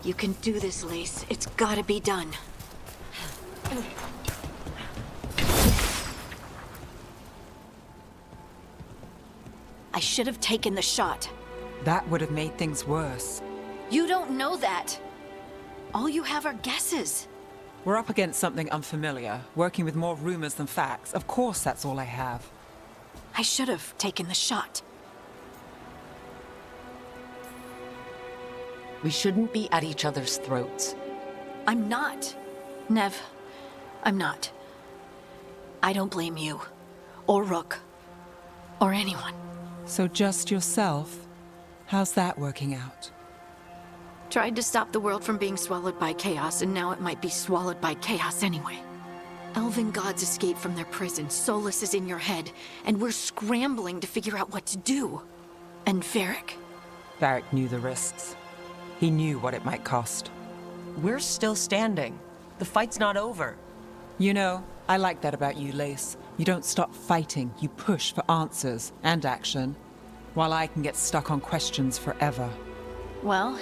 You can do this, Lace. It's gotta be done. I should have taken the shot. That would have made things worse. You don't know that. All you have are guesses. We're up against something unfamiliar, working with more rumors than facts. Of course that's all I have. I should have taken the shot. We shouldn't be at each other's throats. I'm not. Nev, I'm not. I don't blame you, or Rook, or anyone. So just yourself? How's that working out? Tried to stop the world from being swallowed by chaos, and now it might be swallowed by chaos anyway. Elven gods escape from their prison, Solus is in your head, and we're scrambling to figure out what to do. And Varric? Varric knew the risks. He knew what it might cost. We're still standing. The fight's not over. You know, I like that about you, Lace. You don't stop fighting, you push for answers and action, while I can get stuck on questions forever. Well,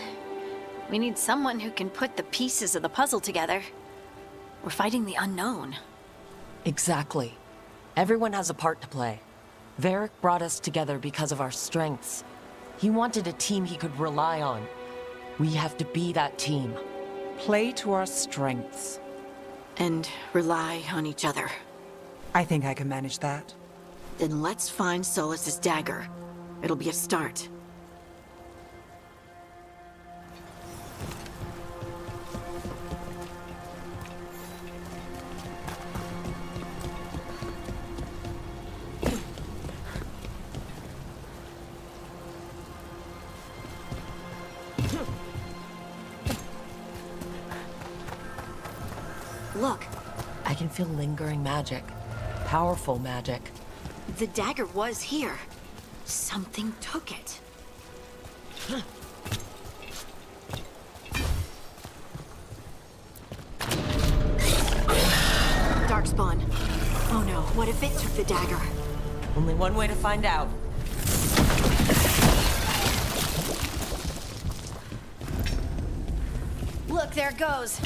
we need someone who can put the pieces of the puzzle together. We're fighting the unknown. Exactly. Everyone has a part to play. Varric brought us together because of our strengths. He wanted a team he could rely on. We have to be that team. Play to our strengths. And rely on each other. I think I can manage that. Then let's find Solus's dagger. It'll be a start. Look. I can feel lingering magic. Powerful magic. The dagger was here. Something took it. Darkspawn. Oh no, what if it took the dagger? Only one way to find out. Look, there it goes.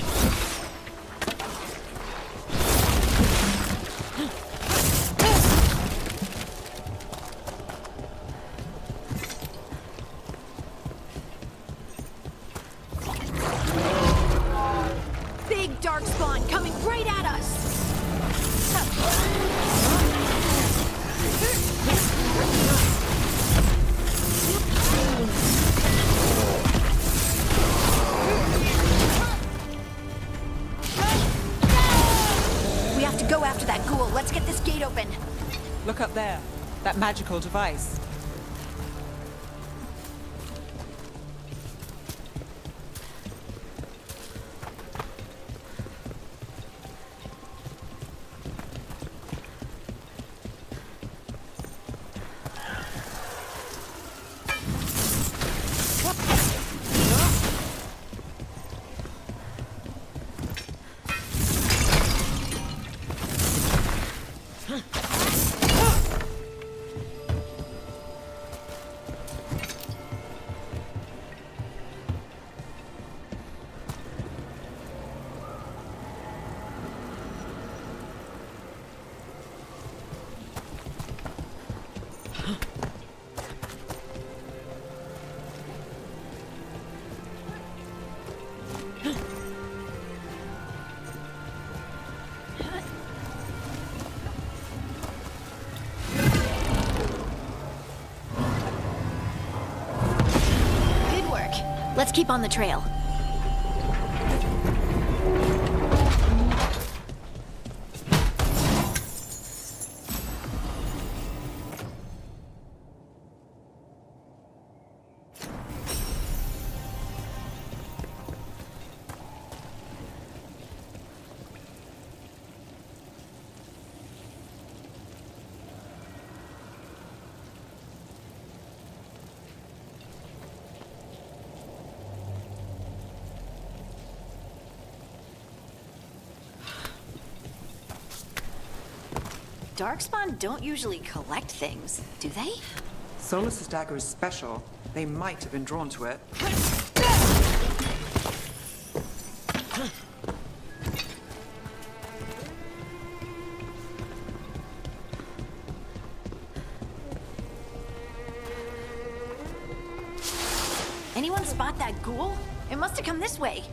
Big Darkspawn coming right at us! We have to go after that ghoul. Let's get this gate open. Look up there. That magical device. Let's keep on the trail. Darkspawn don't usually collect things, do they? Solus's dagger is special. They might have been drawn to it. Anyone spot that ghoul? It must have come this way.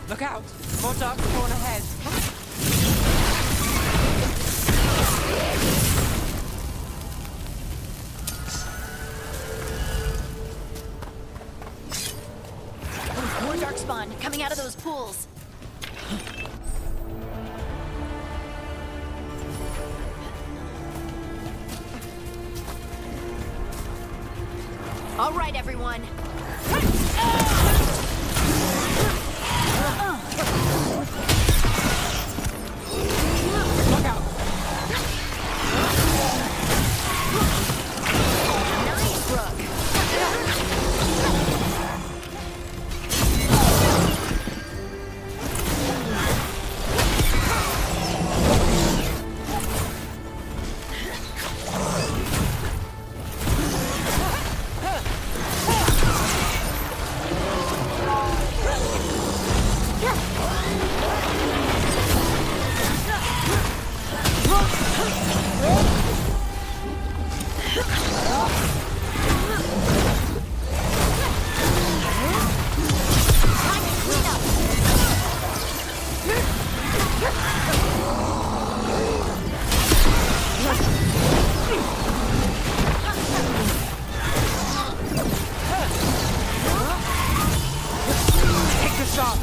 Look out! More dark spawn ahead. More darkspawn coming out of those pools. All right, everyone. Look out! Nice, Brooke. Take the shot!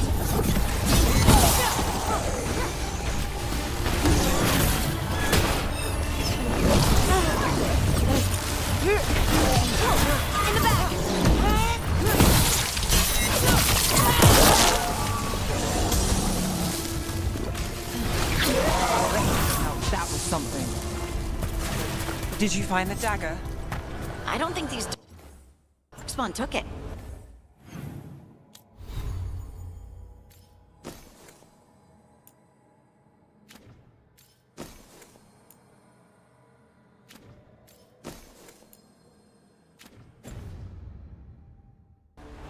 In the back. Now that was something. Did you find the dagger? I don't think these darkspawn took it.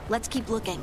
Let's keep looking.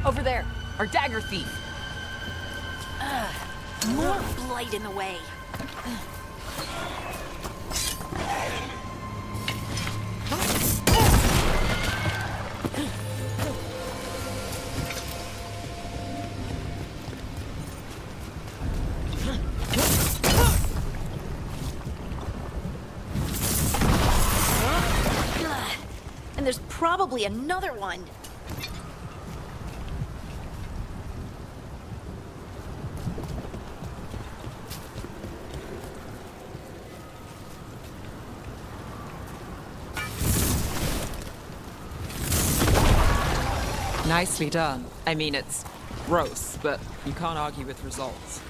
Over there, our dagger thief. More blight in the way. And there's probably another one. Nicely done. I mean, it's gross, but you can't argue with results.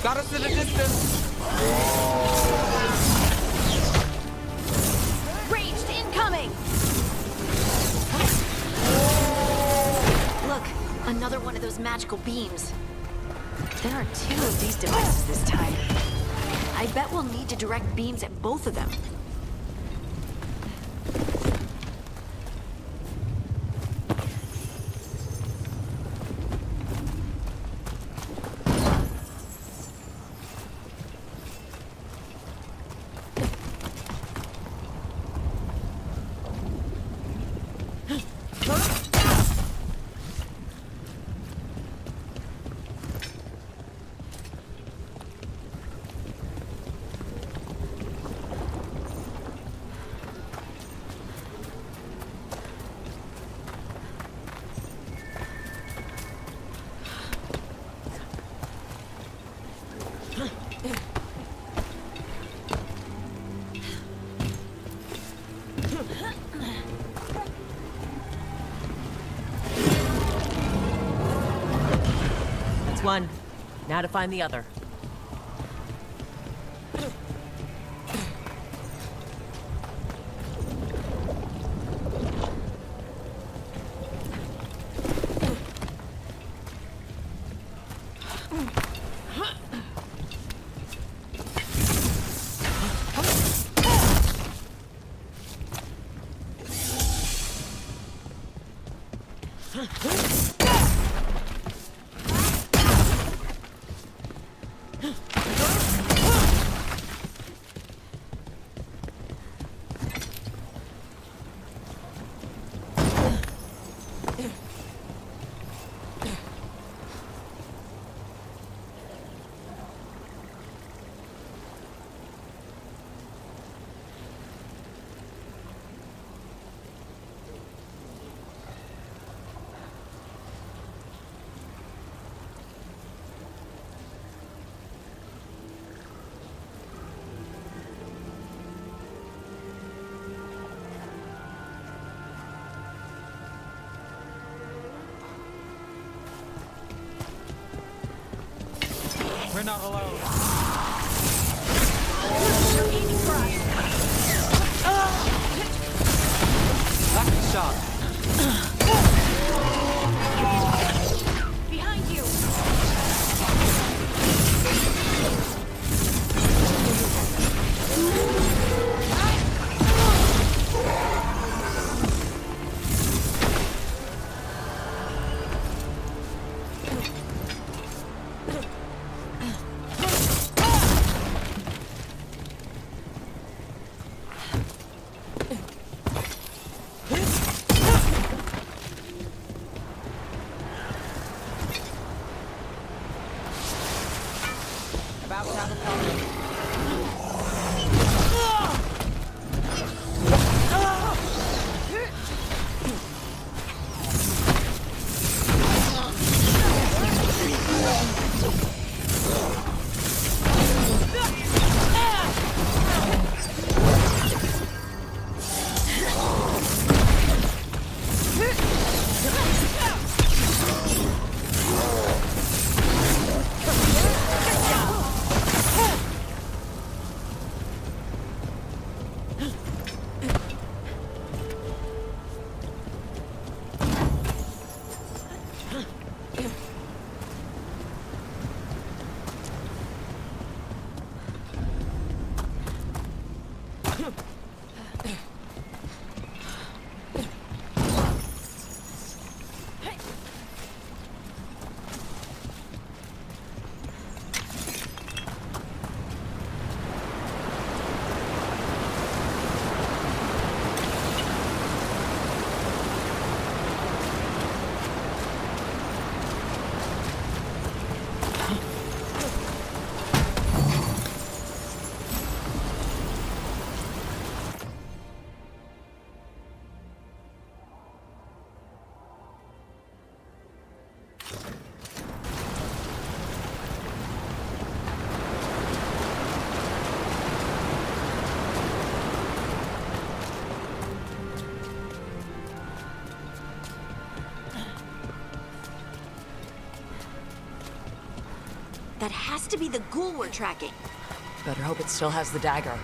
Got us at a distance. Ranged incoming! Look, another one of those magical beams. There are 2 of these devices this time. I bet we'll need to direct beams at both of them. That's one. Now to find the other. We're not alone. They're aiming for us. Lucky shot. Behind you. About to have a problem. That has to be the ghoul we're tracking. Better hope it still has the dagger.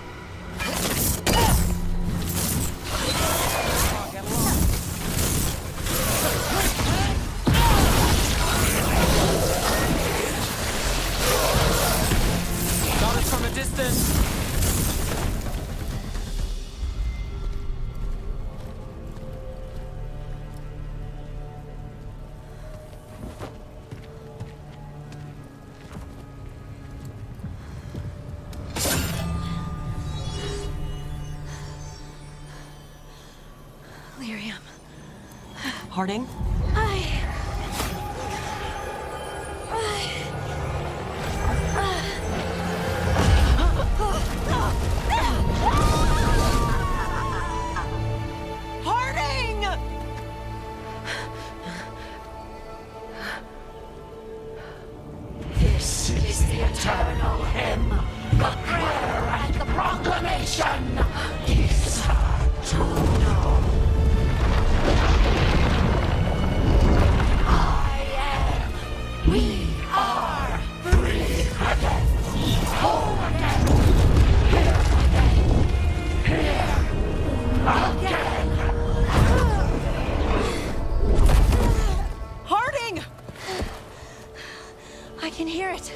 Got us from a distance. Lyrium. Harding? Harding! This is the eternal hymn, the prayer and the proclamation. Is to know. I am. We are free again. Whole again. Here again. Harding! I can hear it.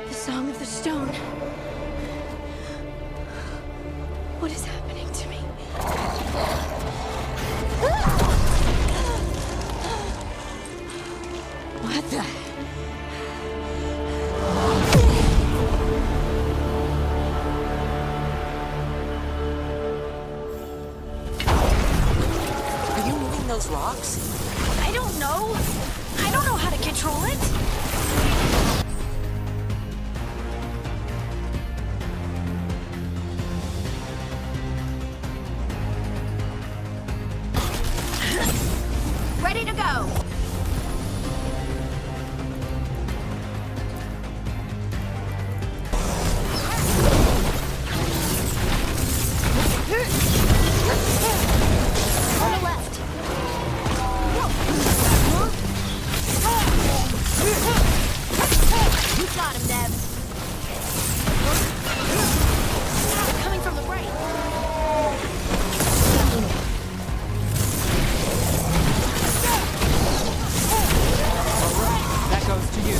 The Song of the Stone. What is happening to me? What the? Are you moving those rocks? I don't know. I don't know how to control it. Ready to go. On the left. You got him, Neb. They're coming from the right. That goes to you.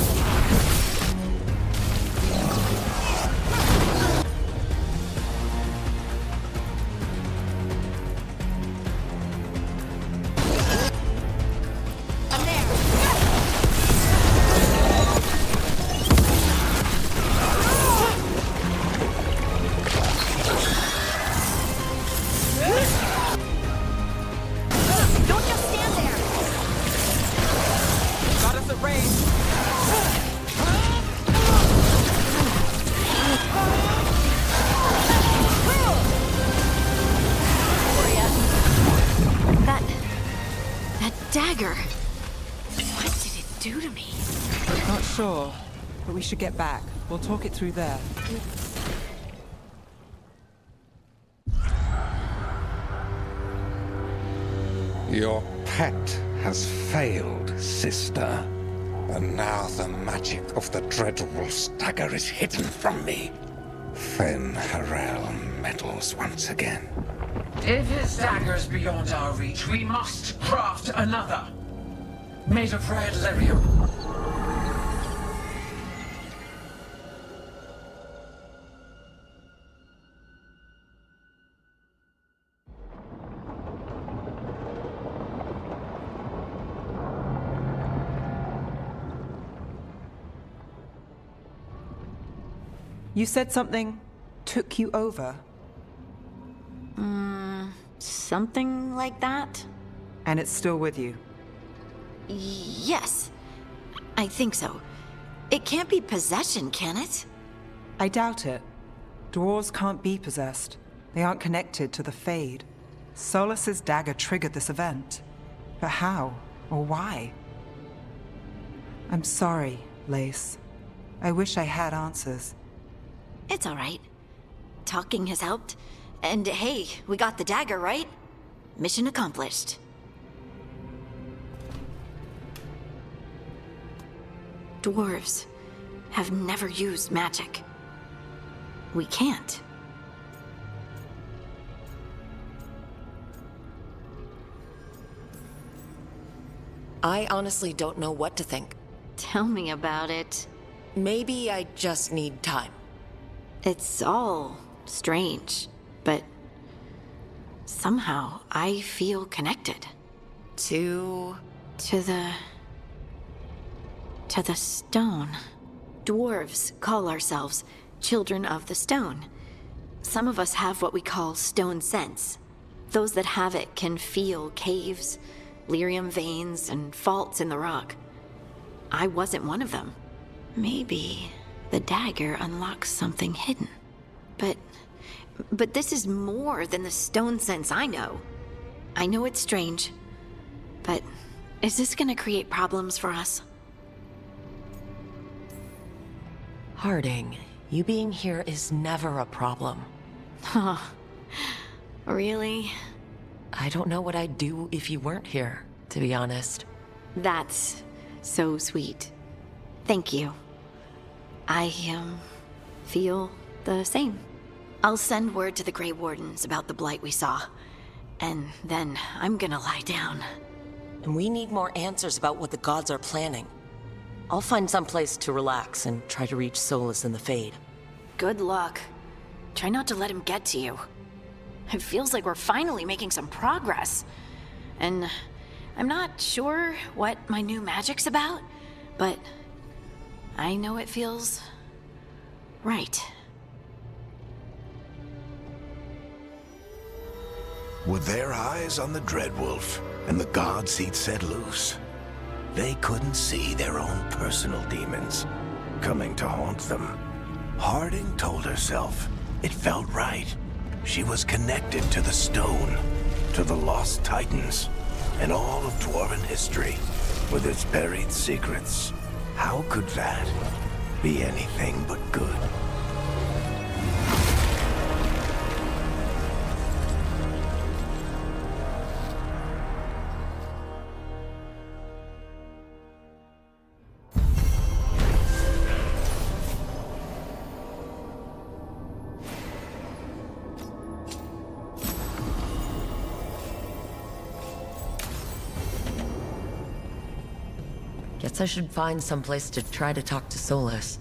I'm there. Don't just stand there. Got us at range. That dagger. What did it do to me? Not sure, but we should get back. We'll talk it through there. Your pet has failed, sister. And now the magic of the Dreadwolf's dagger is hidden from me. Fen Harel meddles once again. If his dagger's beyond our reach, we must craft another. Made of red lyrium. You said something took you over, Something like that? and it's still with you. Yes. I think so. It can't be possession, can it? I doubt it. Dwarves can't be possessed. They aren't connected to the Fade. Solus's dagger triggered this event. But how? Or why? I'm sorry, Lace. I wish I had answers. It's all right. Talking has helped. And hey, we got the dagger, right? Mission accomplished. Dwarves have never used magic. We can't. I honestly don't know what to think. Tell me about it. Maybe I just need time. It's all strange, but somehow I feel connected. To... To the stone. Dwarves call ourselves children of the stone. Some of us have what we call stone sense. Those that have it can feel caves, lyrium veins, and faults in the rock. I wasn't one of them. Maybe the dagger unlocks something hidden. But this is more than the stone sense I know. I know it's strange, but is this gonna create problems for us? Harding, you being here is never a problem. Huh. Really? I don't know what I'd do if you weren't here, to be honest. That's so sweet. Thank you. I, feel the same. I'll send word to the Grey Wardens about the blight we saw, and then I'm gonna lie down. And we need more answers about what the gods are planning. I'll find some place to relax and try to reach solace in the Fade. Good luck. Try not to let him get to you. It feels like we're finally making some progress. And I'm not sure what my new magic's about, but I know it feels right. With their eyes on the Dreadwolf and the gods he'd set loose, they couldn't see their own personal demons coming to haunt them. Harding told herself it felt right. She was connected to the stone, to the lost titans, and all of Dwarven history, with its buried secrets. How could that be anything but good? Guess I should find someplace to try to talk to Solus.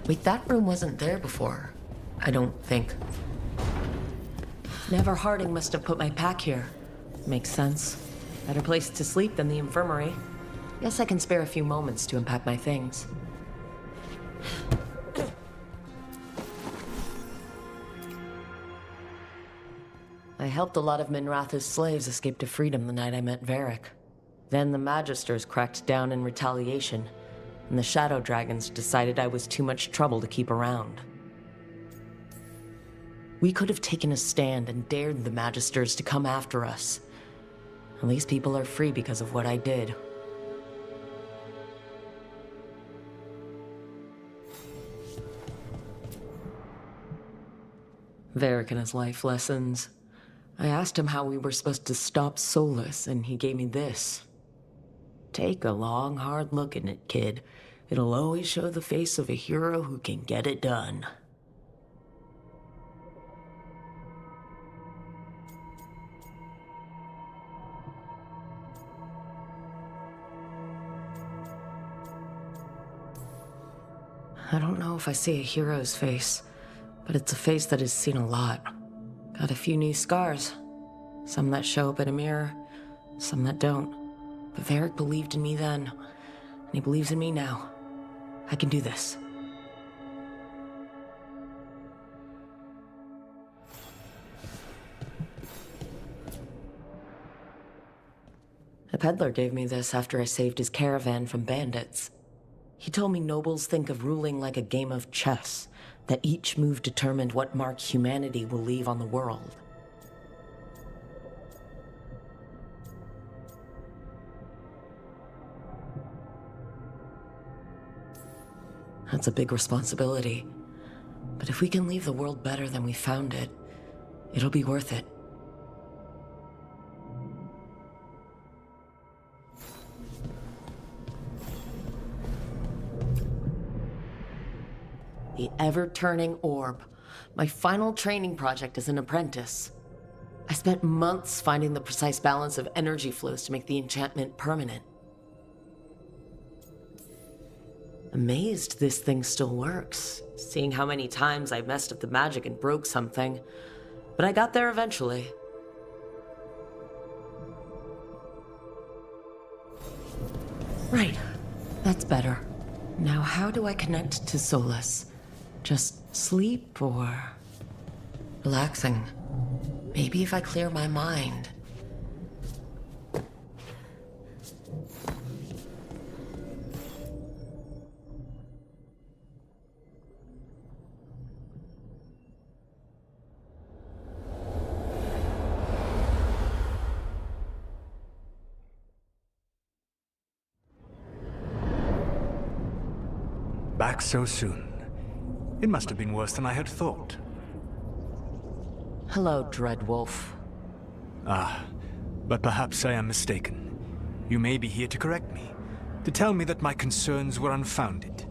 Wait, that room wasn't there before. I don't think. Never Harding must have put my pack here. Makes sense. Better place to sleep than the infirmary. Guess I can spare a few moments to unpack my things. I helped a lot of Minratha's slaves escape to freedom the night I met Varric. Then the Magisters cracked down in retaliation, and the Shadow Dragons decided I was too much trouble to keep around. We could have taken a stand and dared the Magisters to come after us. At least people are free because of what I did. Varric and his life lessons. I asked him how we were supposed to stop Solus, and he gave me this. Take a long, hard look at it, kid. It'll always show the face of a hero who can get it done. I don't know if I see a hero's face, but it's a face that has seen a lot. Got a few new scars. Some that show up in a mirror, some that don't. But Varric believed in me then, and he believes in me now. I can do this. A peddler gave me this after I saved his caravan from bandits. He told me nobles think of ruling like a game of chess, that each move determined what mark humanity will leave on the world. That's a big responsibility. But if we can leave the world better than we found it, it'll be worth it. The ever-turning orb. My final training project as an apprentice. I spent months finding the precise balance of energy flows to make the enchantment permanent. Amazed this thing still works, seeing how many times I messed up the magic and broke something. But I got there eventually. Right, that's better. Now how do I connect to Solus? Just sleep or relaxing? Maybe if I clear my mind. Back so soon. It must have been worse than I had thought. Hello, Dreadwolf. Ah, but perhaps I am mistaken. You may be here to correct me, to tell me that my concerns were unfounded.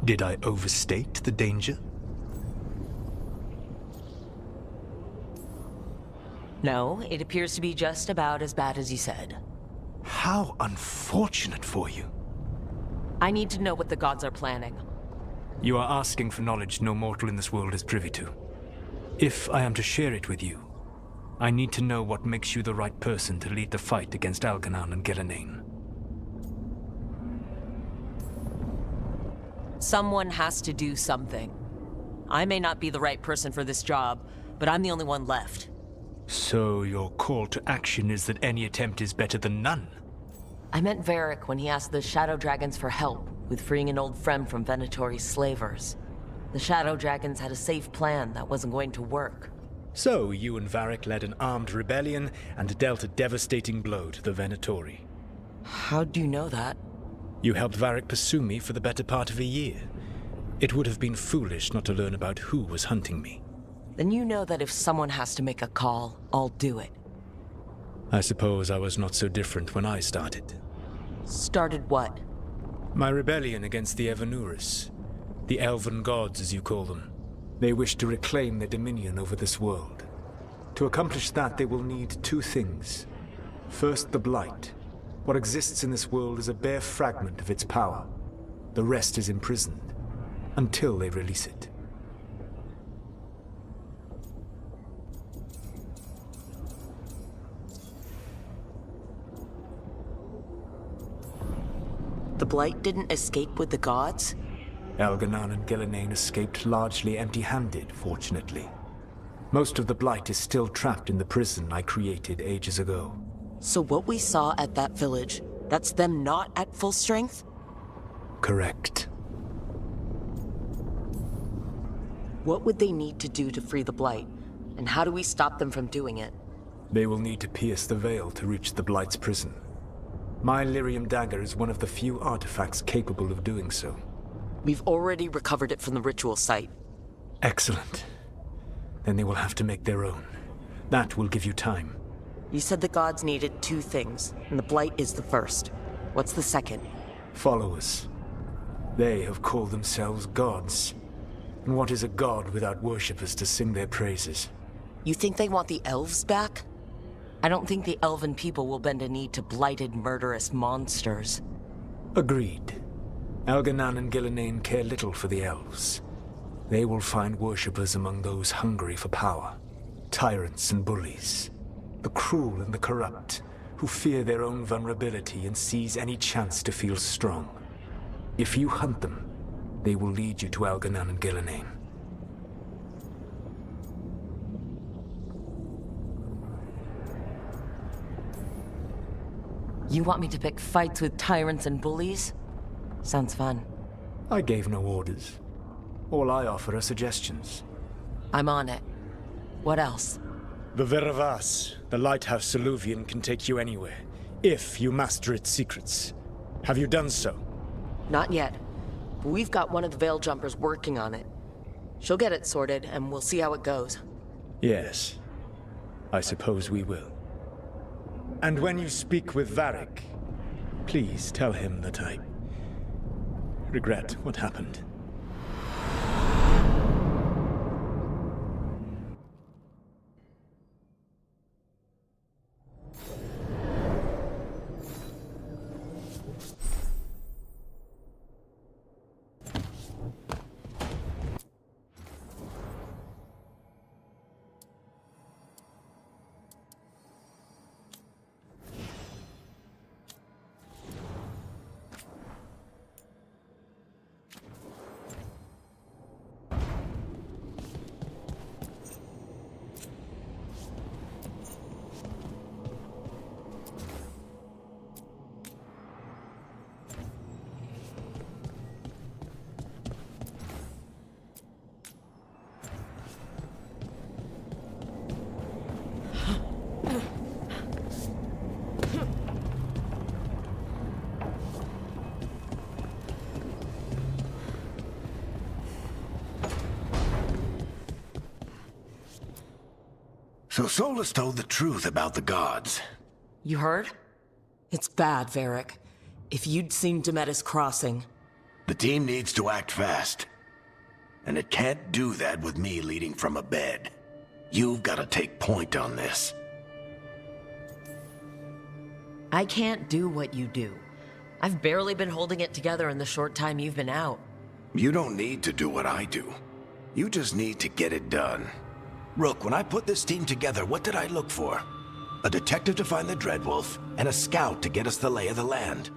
Did I overstate the danger? No, it appears to be just about as bad as you said. How unfortunate for you. I need to know what the gods are planning. You are asking for knowledge no mortal in this world is privy to. If I am to share it with you, I need to know what makes you the right person to lead the fight against Algernon and Gillenane. Someone has to do something. I may not be the right person for this job, but I'm the only one left. So your call to action is that any attempt is better than none? I meant Varric when he asked the Shadow Dragons for help with freeing an old friend from Venatori's slavers. The Shadow Dragons had a safe plan that wasn't going to work. So you and Varric led an armed rebellion and dealt a devastating blow to the Venatori. How do you know that? You helped Varric pursue me for the better part of a year. It would have been foolish not to learn about who was hunting me. Then you know that if someone has to make a call, I'll do it. I suppose I was not so different when I started. Started what? My rebellion against the Evanuris. The elven gods, as you call them. They wish to reclaim their dominion over this world. To accomplish that, they will need two things. First, the Blight. What exists in this world is a bare fragment of its power. The rest is imprisoned, until they release it. The Blight didn't escape with the gods? Algernon and Gillenane escaped largely empty-handed, fortunately. Most of the Blight is still trapped in the prison I created ages ago. So what we saw at that village, that's them not at full strength? Correct. What would they need to do to free the Blight? And how do we stop them from doing it? They will need to pierce the veil to reach the Blight's prison. My Lyrium dagger is one of the few artifacts capable of doing so. We've already recovered it from the ritual site. Excellent. Then they will have to make their own. That will give you time. You said the gods needed two things, and the Blight is the first. What's the second? Followers. They have called themselves gods. And what is a god without worshippers to sing their praises? You think they want the elves back? I don't think the elven people will bend a knee to blighted, murderous monsters. Agreed. Elganan and Gillenane care little for the elves. They will find worshippers among those hungry for power. Tyrants and bullies. The cruel and the corrupt, who fear their own vulnerability and seize any chance to feel strong. If you hunt them, they will lead you to Elganan and Gillenane. You want me to pick fights with tyrants and bullies? Sounds fun. I gave no orders. All I offer are suggestions. I'm on it. What else? The Veravas, the lighthouse Soluvian, can take you anywhere, if you master its secrets. Have you done so? Not yet. But we've got one of the Veil Jumpers working on it. She'll get it sorted, and we'll see how it goes. Yes. I suppose we will. And when you speak with Varric, please tell him that I regret what happened. So Solus told the truth about the gods. You heard? It's bad, Varric. If you'd seen Demetis crossing... The team needs to act fast. And it can't do that with me leading from a bed. You've got to take point on this. I can't do what you do. I've barely been holding it together in the short time you've been out. You don't need to do what I do. You just need to get it done. Rook, when I put this team together, what did I look for? A detective to find the Dreadwolf, and a scout to get us the lay of the land.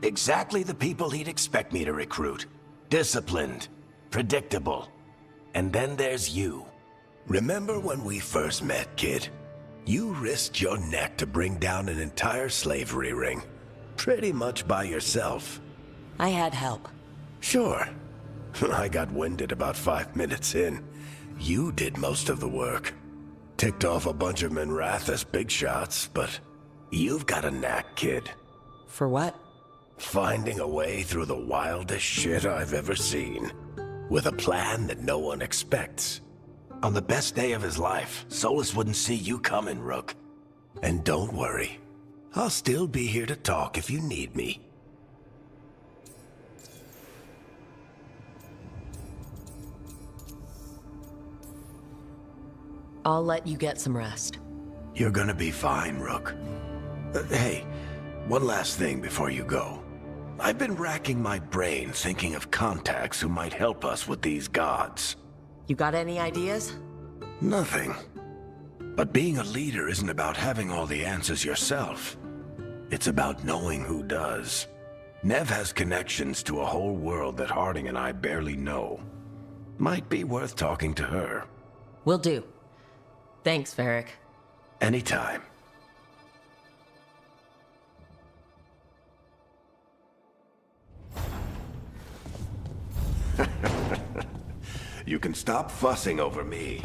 Exactly the people he'd expect me to recruit. Disciplined, predictable. And then there's you. Remember when we first met, kid? You risked your neck to bring down an entire slavery ring. Pretty much by yourself. I had help. Sure. I got winded about 5 minutes in. You did most of the work. Ticked off a bunch of Minrathous big shots, but you've got a knack, kid. For what? Finding a way through the wildest shit I've ever seen. With a plan that no one expects. On the best day of his life, Solus wouldn't see you coming, Rook. And don't worry. I'll still be here to talk if you need me. I'll let you get some rest. You're gonna be fine, Rook. Hey, one last thing before you go. I've been racking my brain thinking of contacts who might help us with these gods. You got any ideas? Nothing. But being a leader isn't about having all the answers yourself. It's about knowing who does. Nev has connections to a whole world that Harding and I barely know. Might be worth talking to her. Will do. Thanks, Varric. Anytime. You can stop fussing over me.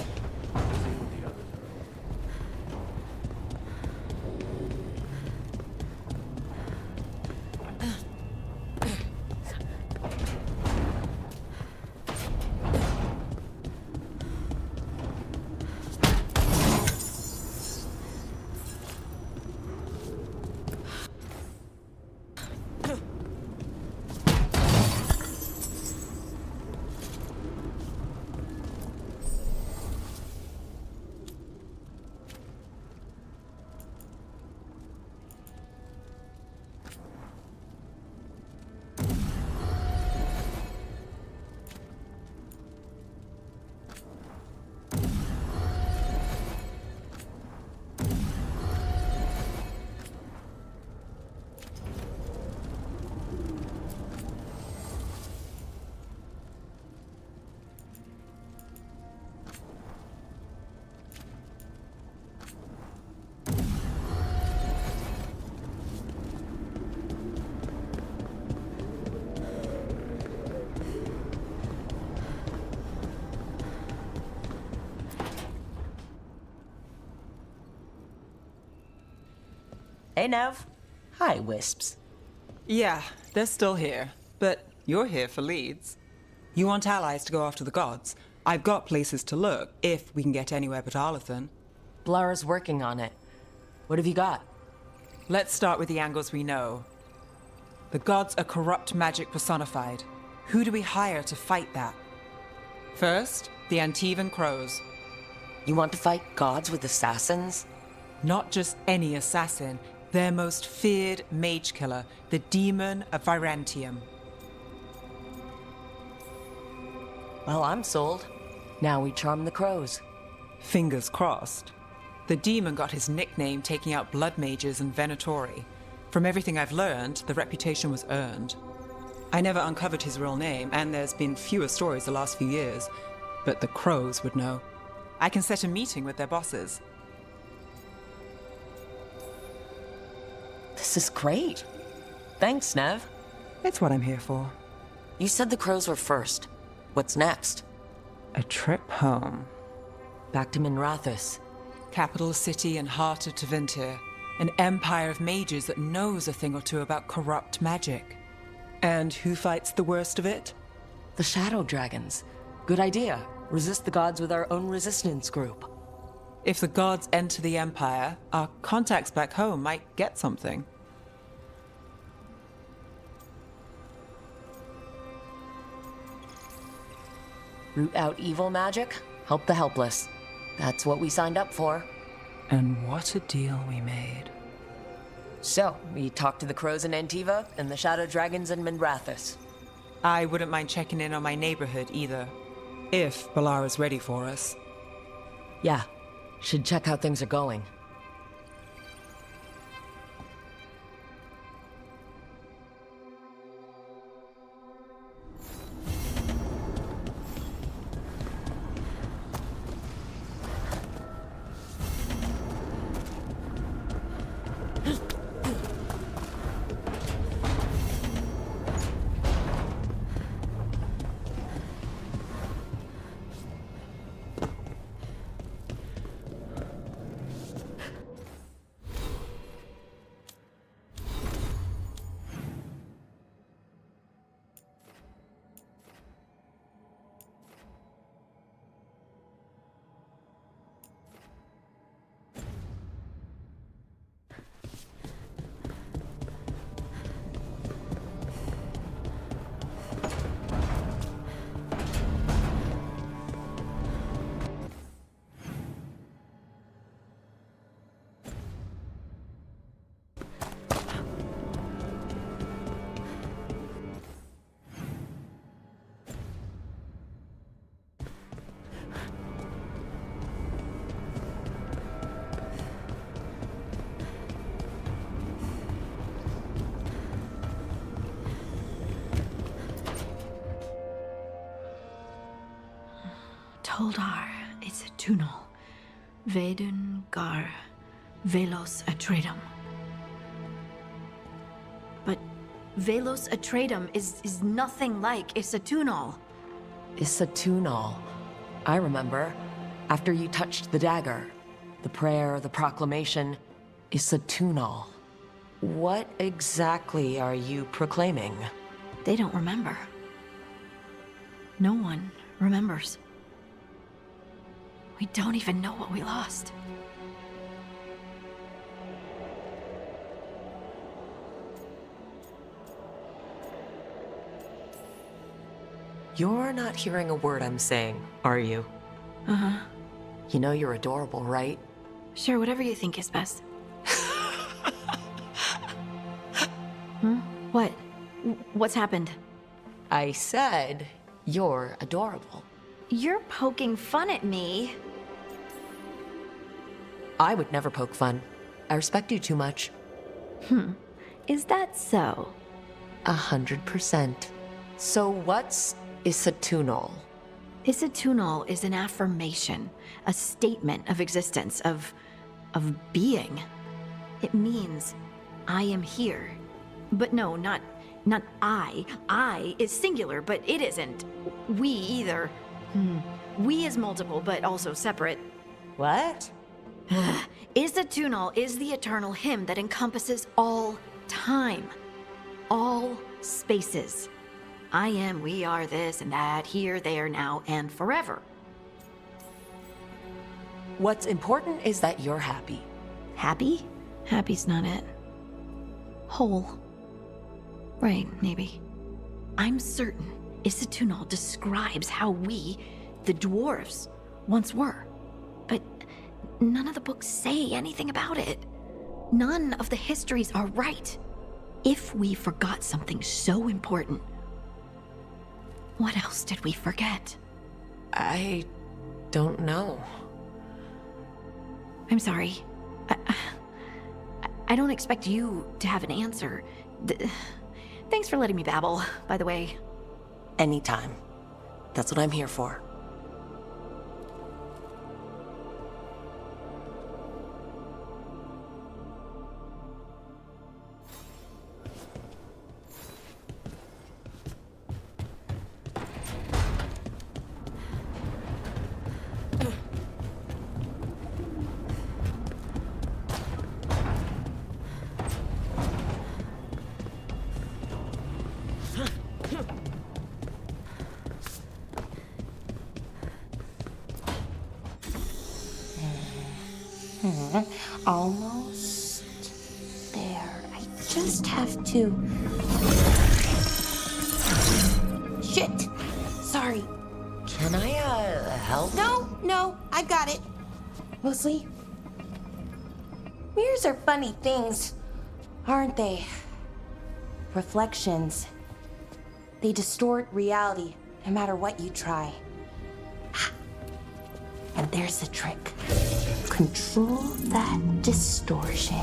Hey, Nev. Hi, Wisps. Yeah, they're still here. But you're here for leads. You want allies to go after the gods? I've got places to look, if we can get anywhere but Arlathan. Blara's working on it. What have you got? Let's start with the angles we know. The gods are corrupt magic personified. Who do we hire to fight that? First, the Antivan Crows. You want to fight gods with assassins? Not just any assassin, their most feared mage killer, the Demon of Virantium. Well, I'm sold. Now we charm the crows. Fingers crossed. The demon got his nickname taking out blood mages and Venatori. From everything I've learned, the reputation was earned. I never uncovered his real name, and there's been fewer stories the last few years, but the crows would know. I can set a meeting with their bosses. This is great. Thanks, Nev. It's what I'm here for. You said the crows were first. What's next? A trip home. Back to Minrathous. Capital city and heart of Tevinter. An empire of mages that knows a thing or two about corrupt magic. And who fights the worst of it? The Shadow Dragons. Good idea. Resist the gods with our own resistance group. If the gods enter the empire, our contacts back home might get something. Root out evil magic, help the helpless. That's what we signed up for. And what a deal we made. So, we talked to the crows in Antiva and the Shadow Dragons in Minrathous. I wouldn't mind checking in on my neighborhood either. If Balara's ready for us. Yeah, should check how things are going. Toldar is a tunal. Vedun gar velos atredum. But velos atredum is nothing like Isatunal. Isatunal. I remember. After you touched the dagger. The prayer, the proclamation. Isatunal. What exactly are you proclaiming? They don't remember. No one remembers. We don't even know what we lost. You're not hearing a word I'm saying, are you? Uh-huh. You know you're adorable, right? Sure, whatever you think is best. What? What's happened? I said you're adorable. You're poking fun at me. I would never poke fun. I respect you too much. Is that so? 100%. So what's Isatunal? Isatunal is an affirmation, a statement of existence, of being. It means I am here. But no, not I. I is singular, but it isn't. We either. We is multiple, but also separate. What? Isatunal is the eternal hymn that encompasses all time, all spaces. I am, we are, this and that, here, there, now, and forever. What's important is that you're happy. Happy? Happy's not it. Whole. Right, maybe. I'm certain Isatunal describes how we, the dwarves, once were. But none of the books say anything about it. None of the histories are right. If we forgot something so important, what else did we forget? I don't know. I'm sorry. I don't expect you to have an answer. Thanks for letting me babble, by the way. Anytime. That's what I'm here for. Almost there. I just have to... Shit! Sorry. Can I, help? No, I've got it. Mostly, mirrors are funny things, aren't they? Reflections. They distort reality, no matter what you try. And there's the trick. Control that distortion.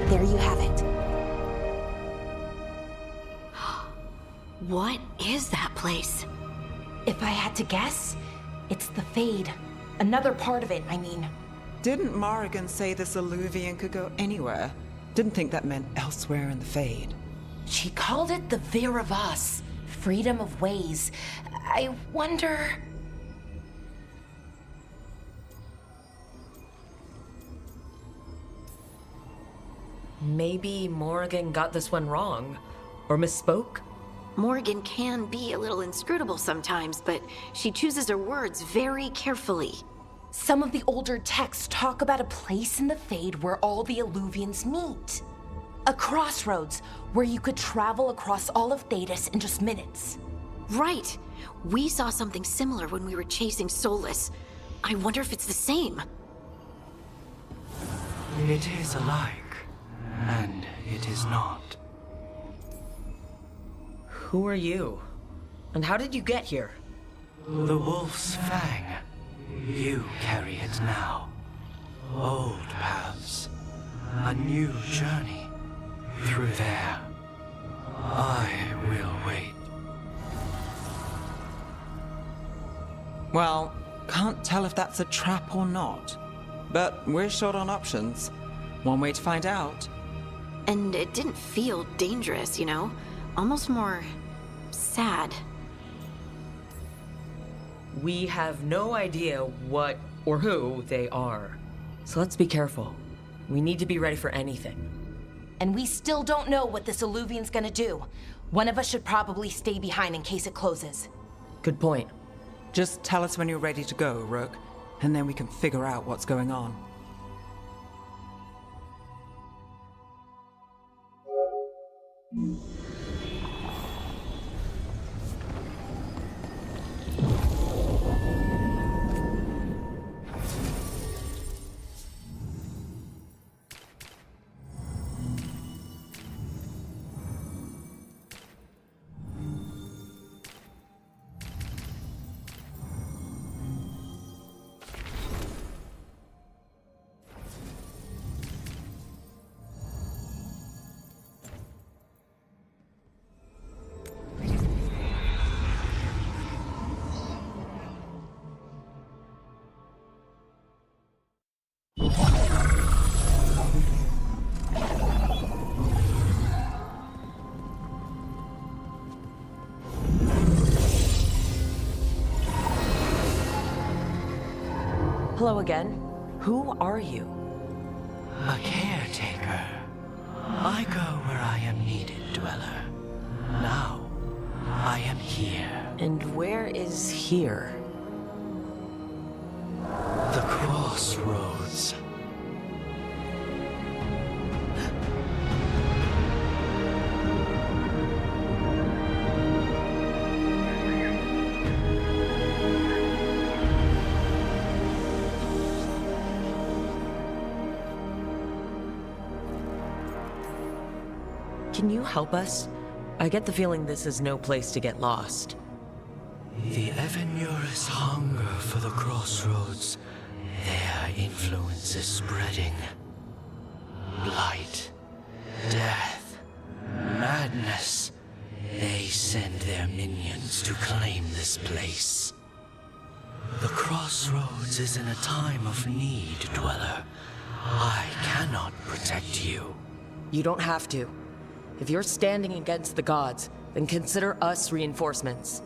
There you have it. What is that place? If I had to guess, it's the Fade. Another part of it, I mean. Didn't Morrigan say this Illuvian could go anywhere? Didn't think that meant elsewhere in the Fade. She called it the Vir of Us, freedom of ways. I wonder... Maybe Morrigan got this one wrong. Or misspoke? Morgan can be a little inscrutable sometimes, but she chooses her words very carefully. Some of the older texts talk about a place in the Fade where all the Illuvians meet. A crossroads where you could travel across all of Thedas in just minutes. Right. We saw something similar when we were chasing Solus. I wonder if it's the same. It is alike, and it is not. Who are you? And how did you get here? The Wolf's Fang. You carry it now. Old paths. A new journey. Through there. I will wait. Well, can't tell if that's a trap or not. But we're short on options. One way to find out. And it didn't feel dangerous, you know? Almost more... sad. We have no idea what or who they are. So let's be careful. We need to be ready for anything. And we still don't know what this Illuvian's gonna do. One of us should probably stay behind in case it closes. Good point. Just tell us when you're ready to go, Rook, and then we can figure out what's going on. Hello again. Who are you? A caretaker. I go where I am needed, Dweller. Now, I am here. And where is here? The crossroads. Can you help us? I get the feeling this is no place to get lost. The Evanurus hunger for the crossroads. Their influence is spreading. Blight, death, madness. They send their minions to claim this place. The crossroads is in a time of need, Dweller. I cannot protect you. You don't have to. If you're standing against the gods, then consider us reinforcements.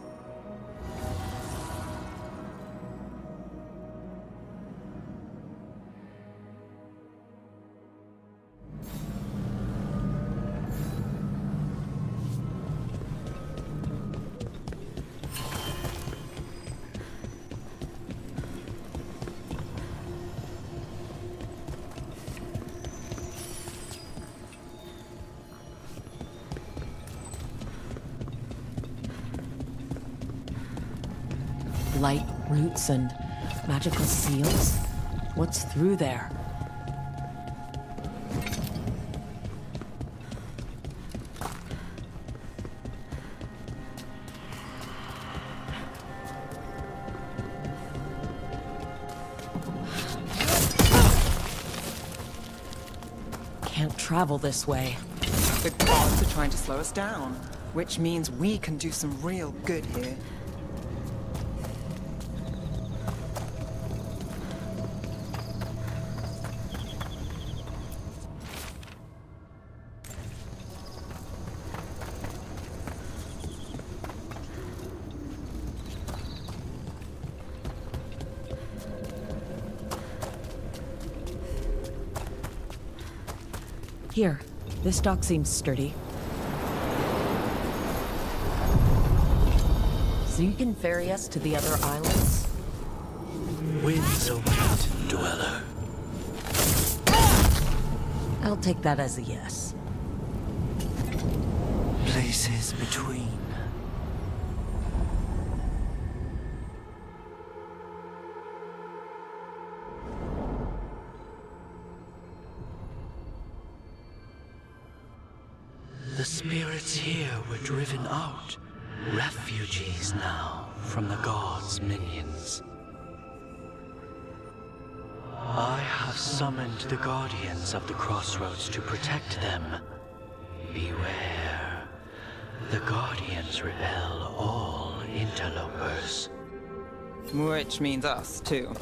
Light roots and magical seals? What's through there? Can't travel this way. The gods are trying to slow us down, which means we can do some real good here. Here, this dock seems sturdy. So you can ferry us to the other islands? Winds await, Dweller. I'll take that as a yes. Places between. The spirits here were driven out, refugees now from the gods' minions. I have summoned the guardians of the crossroads to protect them. Beware. The guardians repel all interlopers. Which means us, too.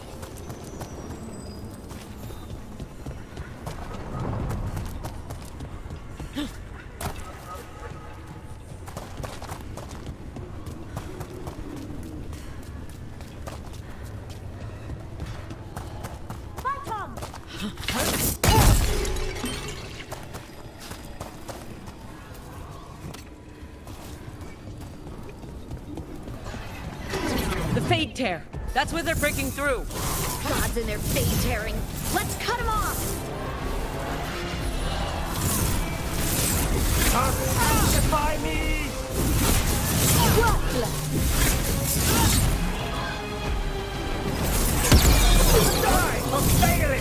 The Fade Tear! That's where they're breaking through! Gods and their fade tearing. Let's cut them off! Sanctify me! Die! I'll fail it!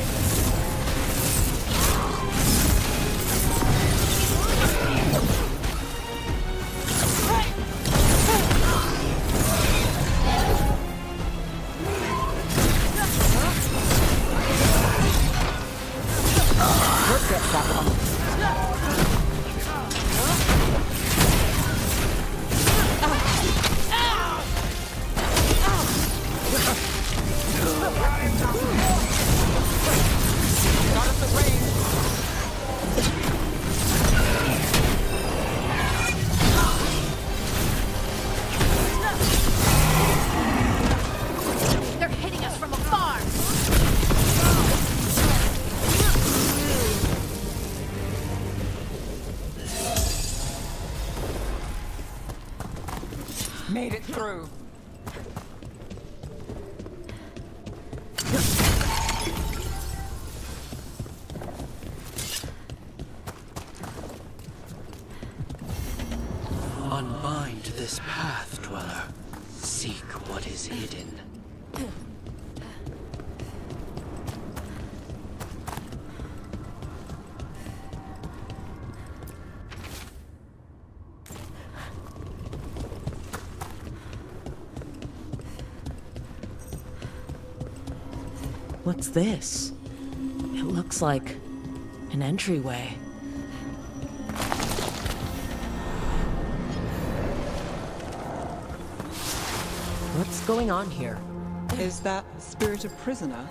through. Unbind this path, dweller. Seek what is hidden. What's this? It looks like an entryway. What's going on here? Is that spirit a prisoner?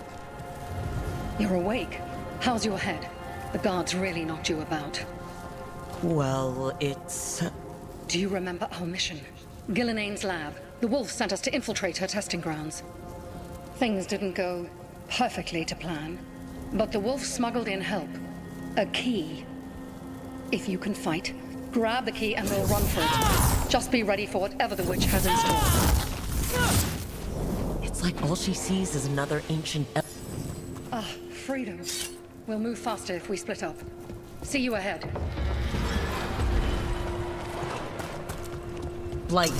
You're awake. How's your head? The guards really knocked you about. Well, it's... Do you remember our mission? Gillinane's lab. The wolf sent us to infiltrate her testing grounds. Things didn't go perfectly to plan, but the wolf smuggled in help. A key. If you can fight, grab the key and we'll run for it. Just be ready for whatever the witch has in store. It's like all she sees is another ancient... Freedom. We'll move faster if we split up. See you ahead. Blight,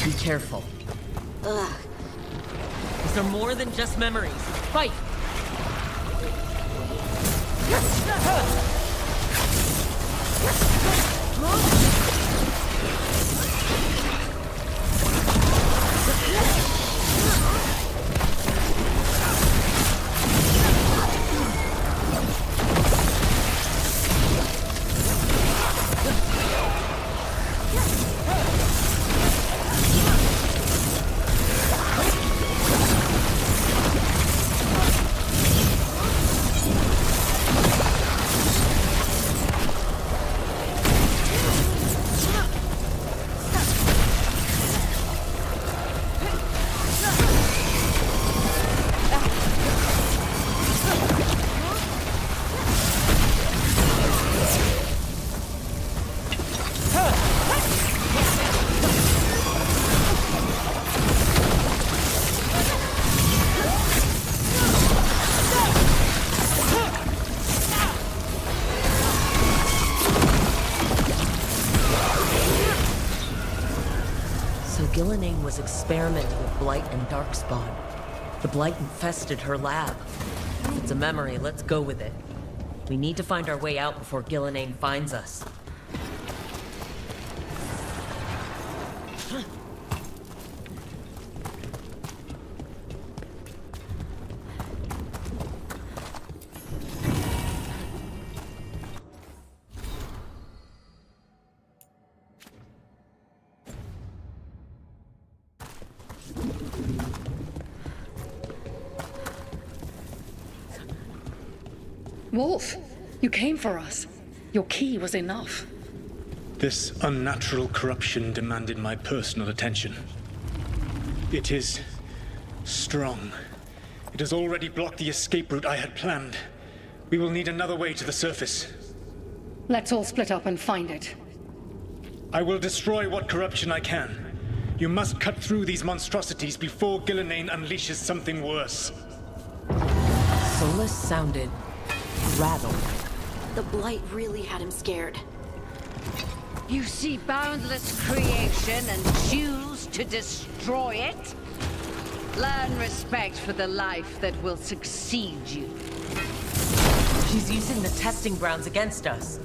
be careful. Ugh. These are more than just memories. Fight! Gillinane was experimenting with Blight and Darkspawn. The Blight infested her lab. If it's a memory, let's go with it. We need to find our way out before Gillinane finds us. Wolf, you came for us. Your key was enough. This unnatural corruption demanded my personal attention. It is strong. It has already blocked the escape route I had planned. We will need another way to the surface. Let's all split up and find it. I will destroy what corruption I can. You must cut through these monstrosities before Gillinane unleashes something worse. Solus sounded rattled. The Blight really had him scared. You see boundless creation and choose to destroy it? Learn respect for the life that will succeed you. She's using the testing grounds against us.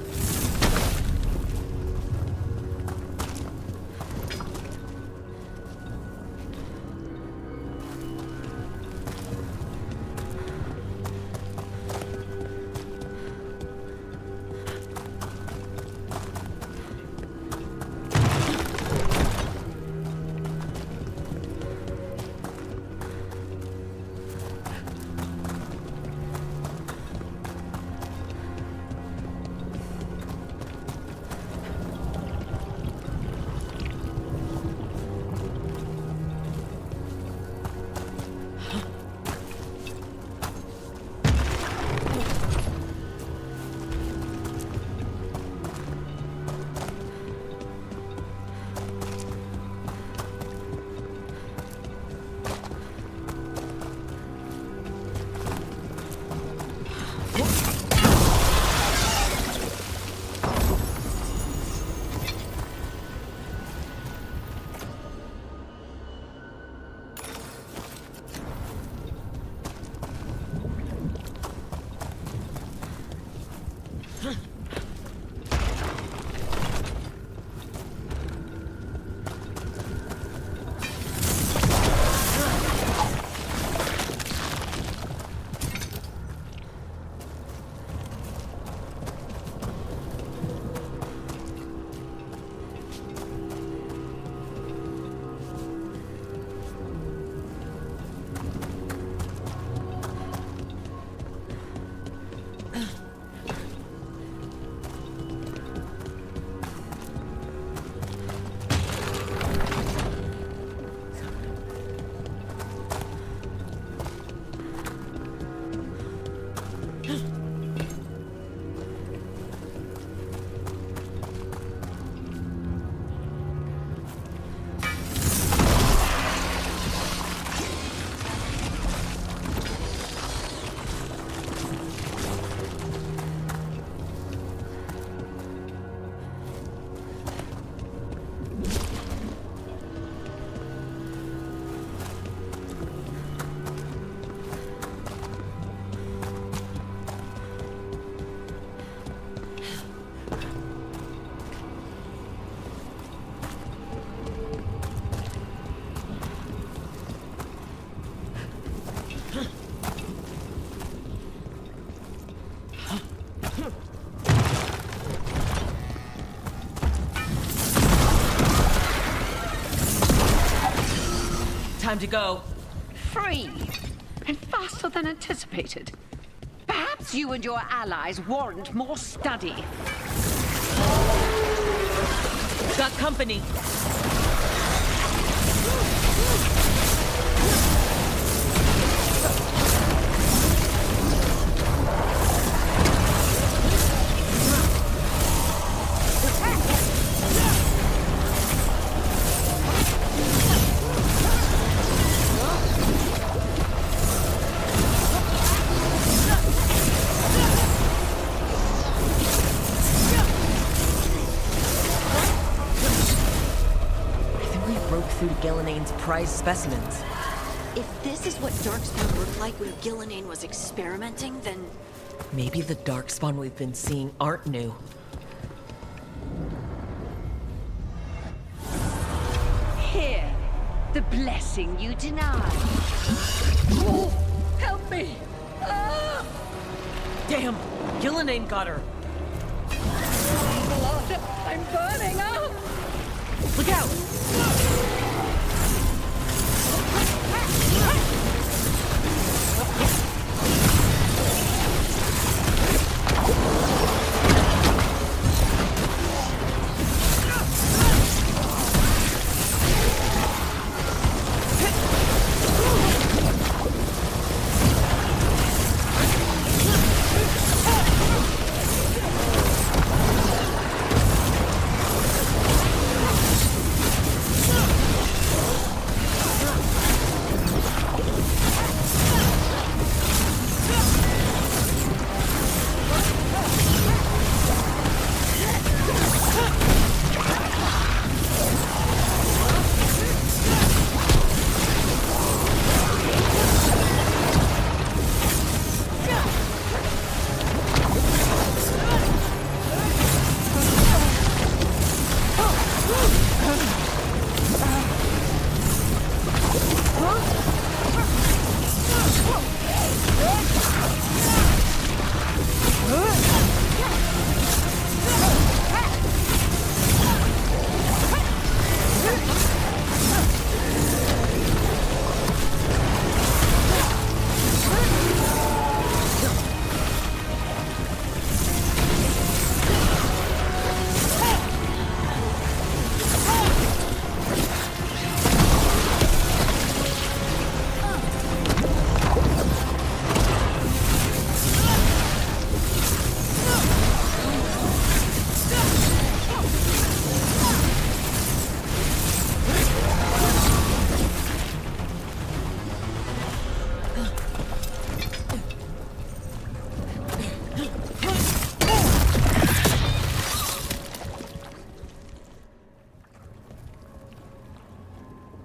Time to go. Free, and faster than anticipated. Perhaps you and your allies warrant more study. Got company. Through Gillinane's prized specimens. If this is what Darkspawn looked like when Gillinane was experimenting, then... Maybe the Darkspawn we've been seeing aren't new. Here, the blessing you denied. Oh, help me! Ah! Damn! Gillinane got her! Blood! I'm burning up! Look out!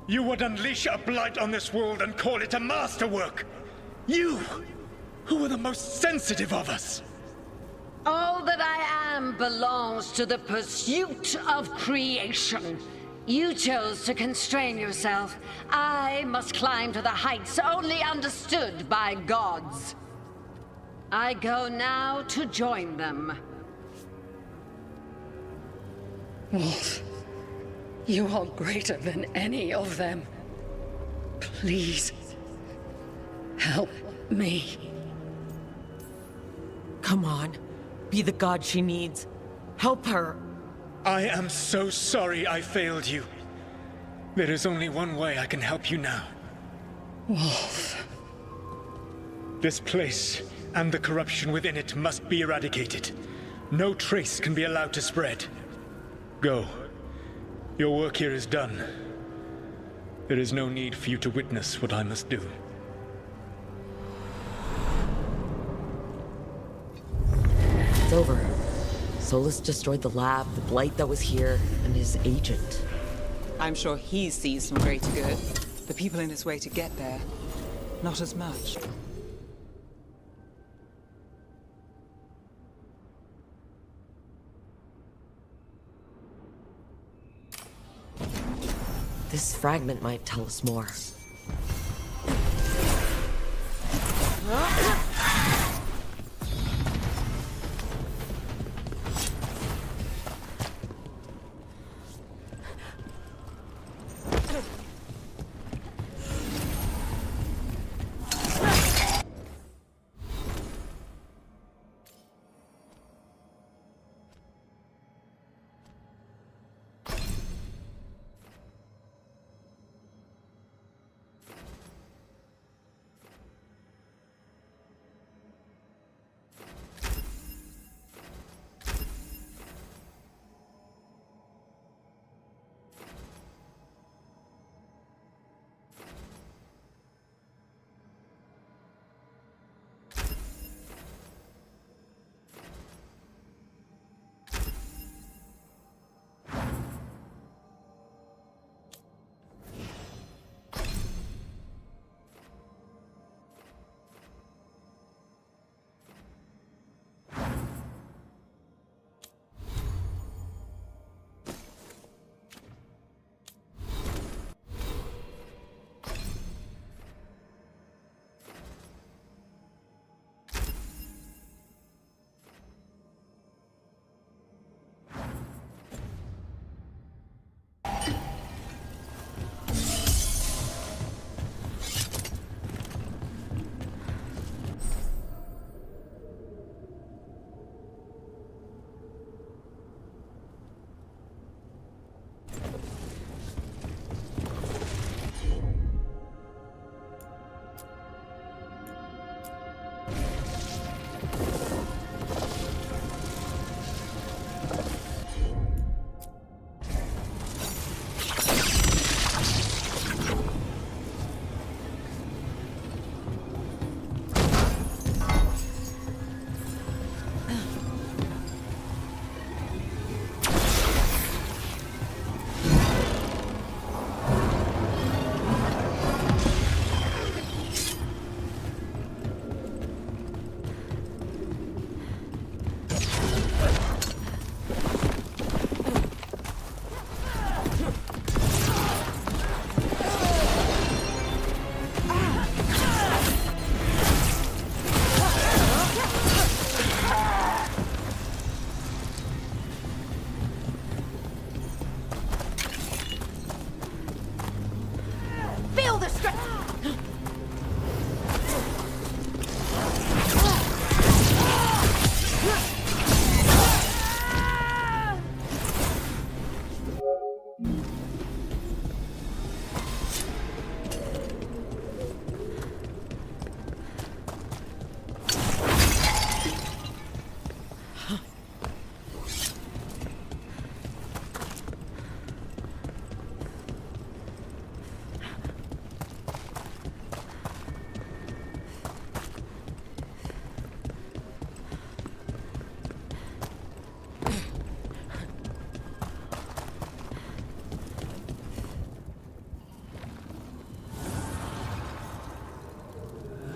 You would unleash a blight on this world and call it a masterwork! You, who were the most sensitive of us! All that I am belongs to the pursuit of creation. You chose to constrain yourself. I must climb to the heights only understood by gods. I go now to join them. Wolf, you are greater than any of them. Please, Help me. Come on. Be the god she needs. Help her. I am so sorry I failed you. There is only one way I can help you now. Wolf. This place and the corruption within it must be eradicated. No trace can be allowed to spread. Go. Your work here is done. There is no need for you to witness what I must do. It's over. Solus destroyed the lab, the blight that was here, and his agent. I'm sure he sees some greater good. The people in his way to get there, not as much. This fragment might tell us more.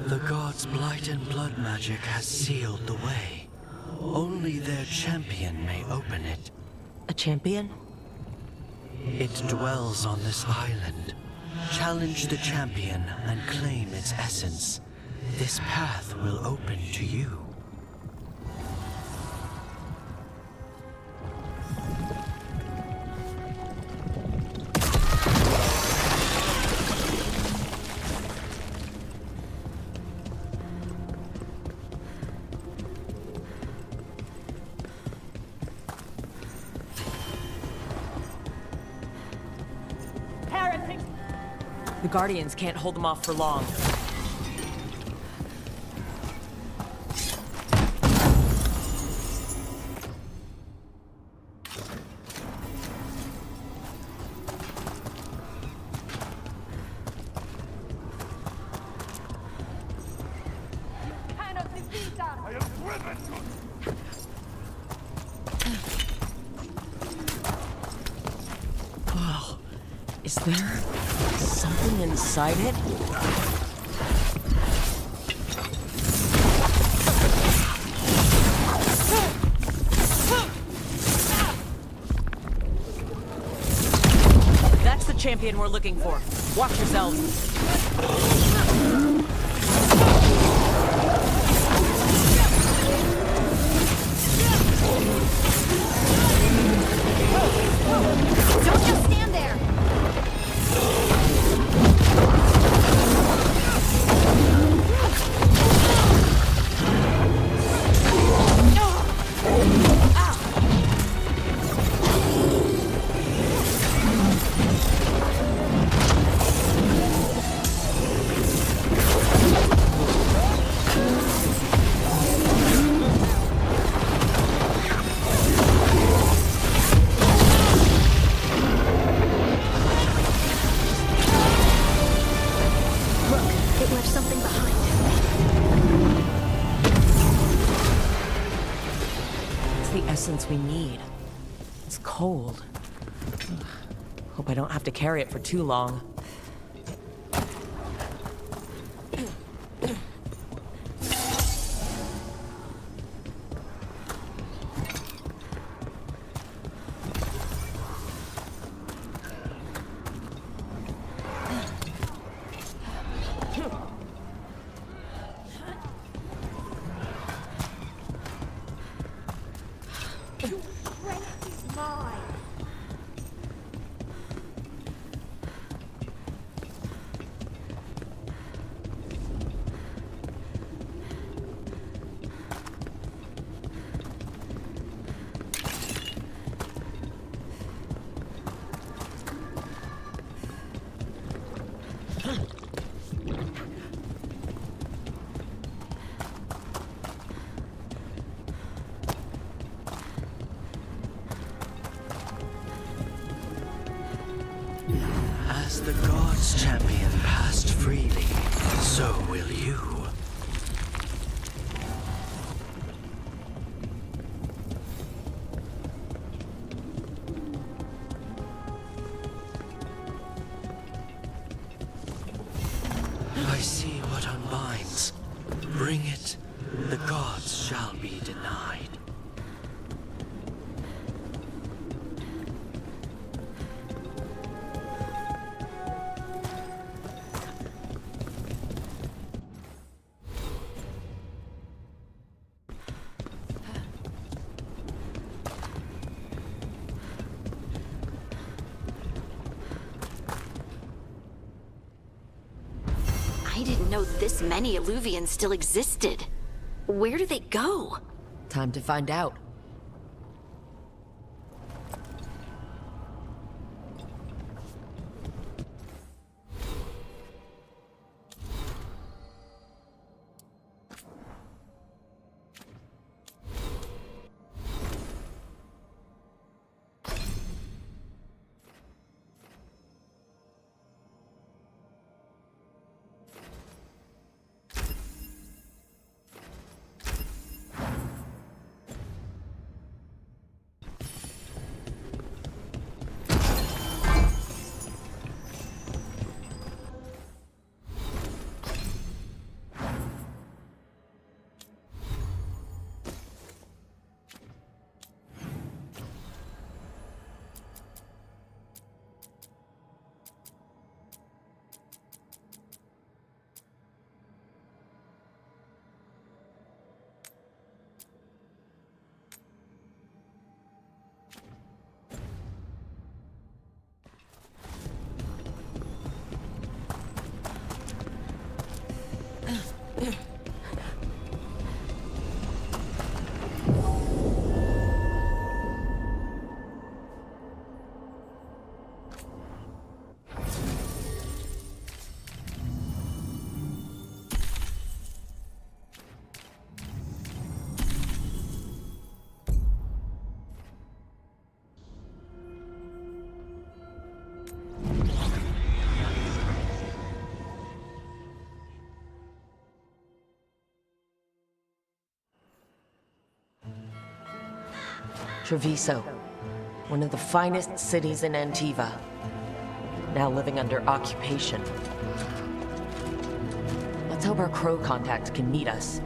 The gods' blight and blood magic has sealed the way. Only their champion may open it. A champion? It dwells on this island. Challenge the champion and claim its essence. This path will open to you. Guardians can't hold them off for long. Wow. Is there something inside it? That's the champion we're looking for. Watch yourselves. Don't just stand there! It left something behind. It's the essence we need. It's cold. Ugh. Hope I don't have to carry it for too long. As the gods' champion passed freely, so will you. I see what unbinds. Bring it, the gods shall be denied. I didn't know this many Illuvians still existed. Where do they go? Time to find out. Treviso, one of the finest cities in Antiva, now living under occupation. Let's hope our crow contact can meet us.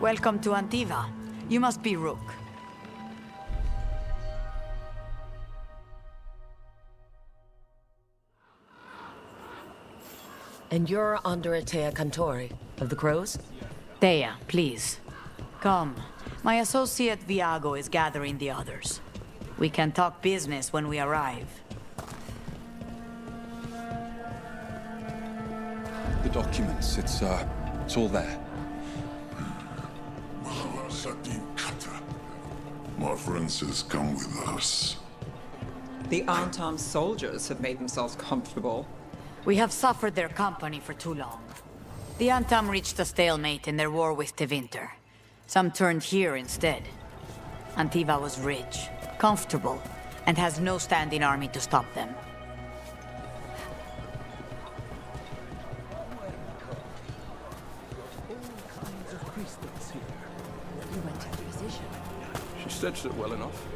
Welcome to Antiva. You must be Rook. And you're Andrea Cantori, of the Crows? Thea, please. Come. My associate Viago is gathering the others. We can talk business when we arrive. The documents, it's all there. My friend says come with us. The unarmed soldiers have made themselves comfortable. We have suffered their company for too long. The Antam reached a stalemate in their war with Tevinter. Some turned here instead. Antiva was rich, comfortable, and has no standing army to stop them. She stretched it well enough.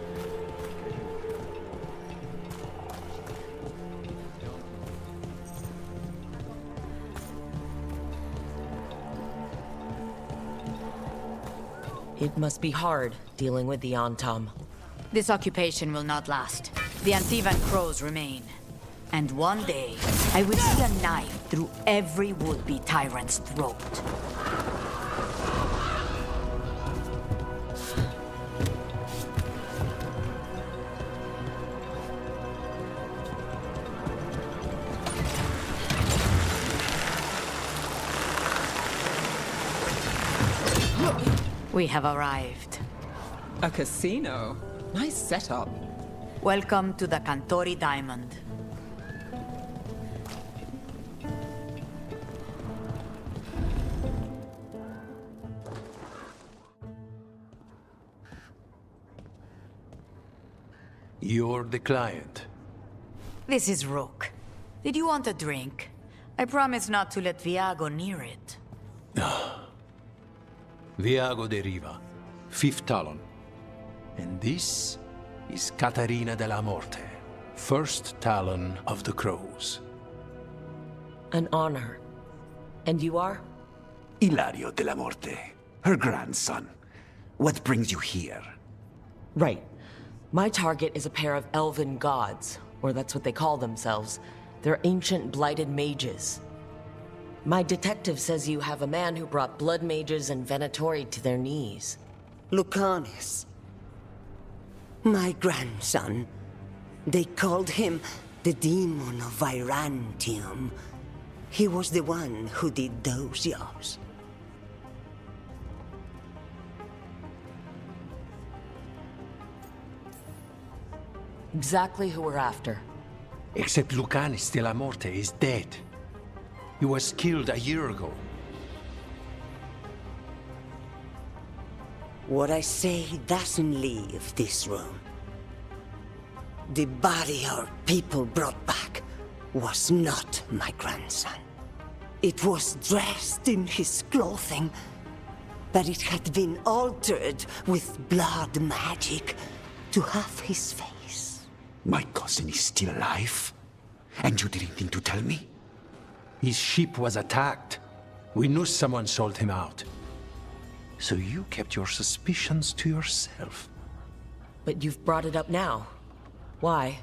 It must be hard dealing with the Antam. This occupation will not last. The Antivan Crows remain. And one day, I will see a knife through every would-be tyrant's throat. We have arrived. A casino? Nice setup. Welcome to the Cantori Diamond. You're the client. This is Rook. Did you want a drink? I promise not to let Viago near it. Viago de Riva, 5th Talon. And this is Caterina della Morte, 1st Talon of the Crows. An honor. And you are? Ilario della Morte, her grandson. What brings you here? Right. My target is a pair of elven gods, or that's what they call themselves. They're ancient blighted mages. My detective says you have a man who brought blood mages and Venatori to their knees. Lucanis. My grandson. They called him the Demon of Virantium. He was the one who did those jobs. Exactly who we're after. Except Lucanis della Morte is dead. He was killed a year ago. What I say doesn't leave this room. The body our people brought back was not my grandson. It was dressed in his clothing, but it had been altered with blood magic to have his face. My cousin is still alive? And you didn't think to tell me? His ship was attacked. We knew someone sold him out. So you kept your suspicions to yourself. But you've brought it up now. Why?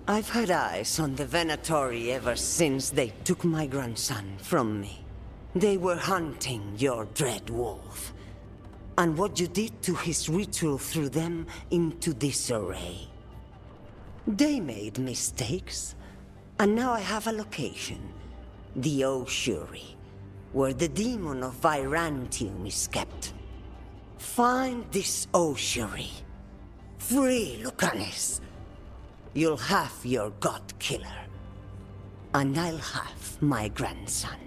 I've had eyes on the Venatori ever since they took my grandson from me. They were hunting your dread wolf. And what you did to his ritual threw them into disarray. They made mistakes, and now I have a location. The Ossuary, where the demon of Virantium is kept. Find this Ossuary. Free Lucanis. You'll have your god killer. And I'll have my grandson.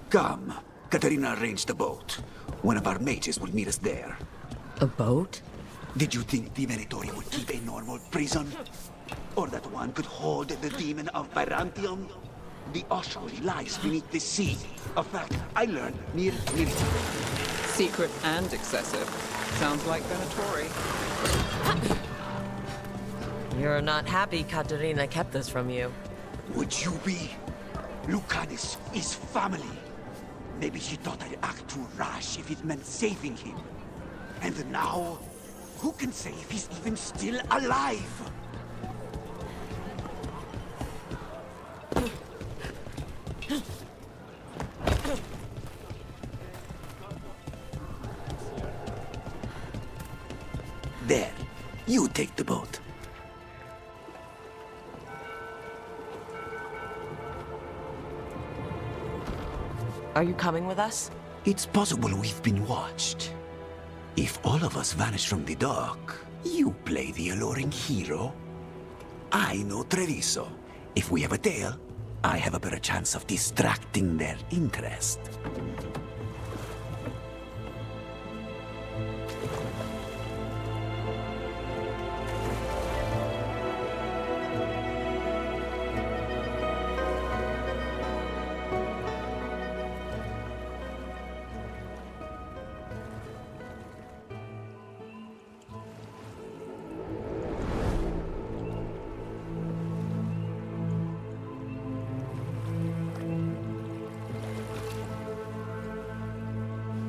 Come. Katerina arranged a boat. One of our mages will meet us there. A boat? Did you think the Venatori would keep a normal prison? Or that one could hold the demon of Byzantium? The ossuary lies beneath the sea. A fact I learned near Nilita. Secret and excessive. Sounds like Venatori. You're not happy Katerina kept this from you. Would you be? Lucanus is family. Maybe she thought I'd act too rash if it meant saving him. And now, who can say if he's even still alive? There, you take the boat. Are you coming with us? It's possible we've been watched. If all of us vanish from the dock, you play the alluring hero. I know Treviso. If we have a tail, I have a better chance of distracting their interest.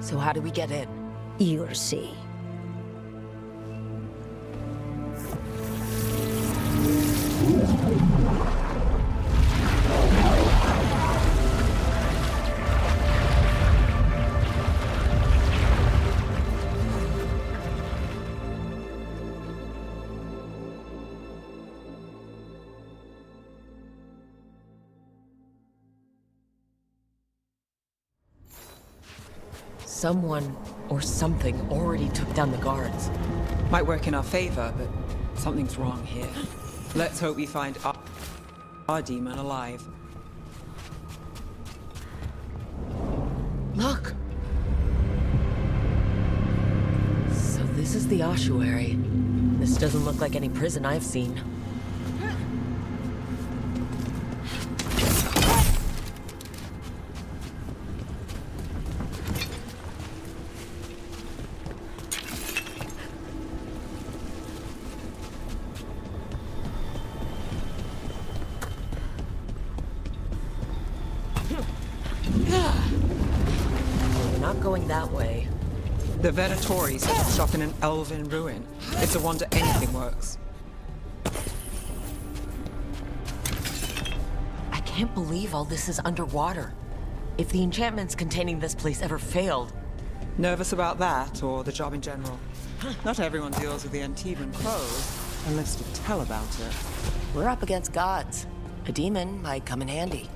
So how do we get in? You'll see. Someone or something already took down the guards. Might work in our favor, but something's wrong here. Let's hope we find our demon alive. Look! So this is the ossuary. This doesn't look like any prison I've seen. Going that way. The Venatori set up shop in an elven ruin. It's a wonder anything works. I can't believe all this is underwater. If the enchantments containing this place ever failed... Nervous about that, or the job in general? Not everyone deals with the Antivan clothes and lives to tell about it. We're up against gods. A demon might come in handy.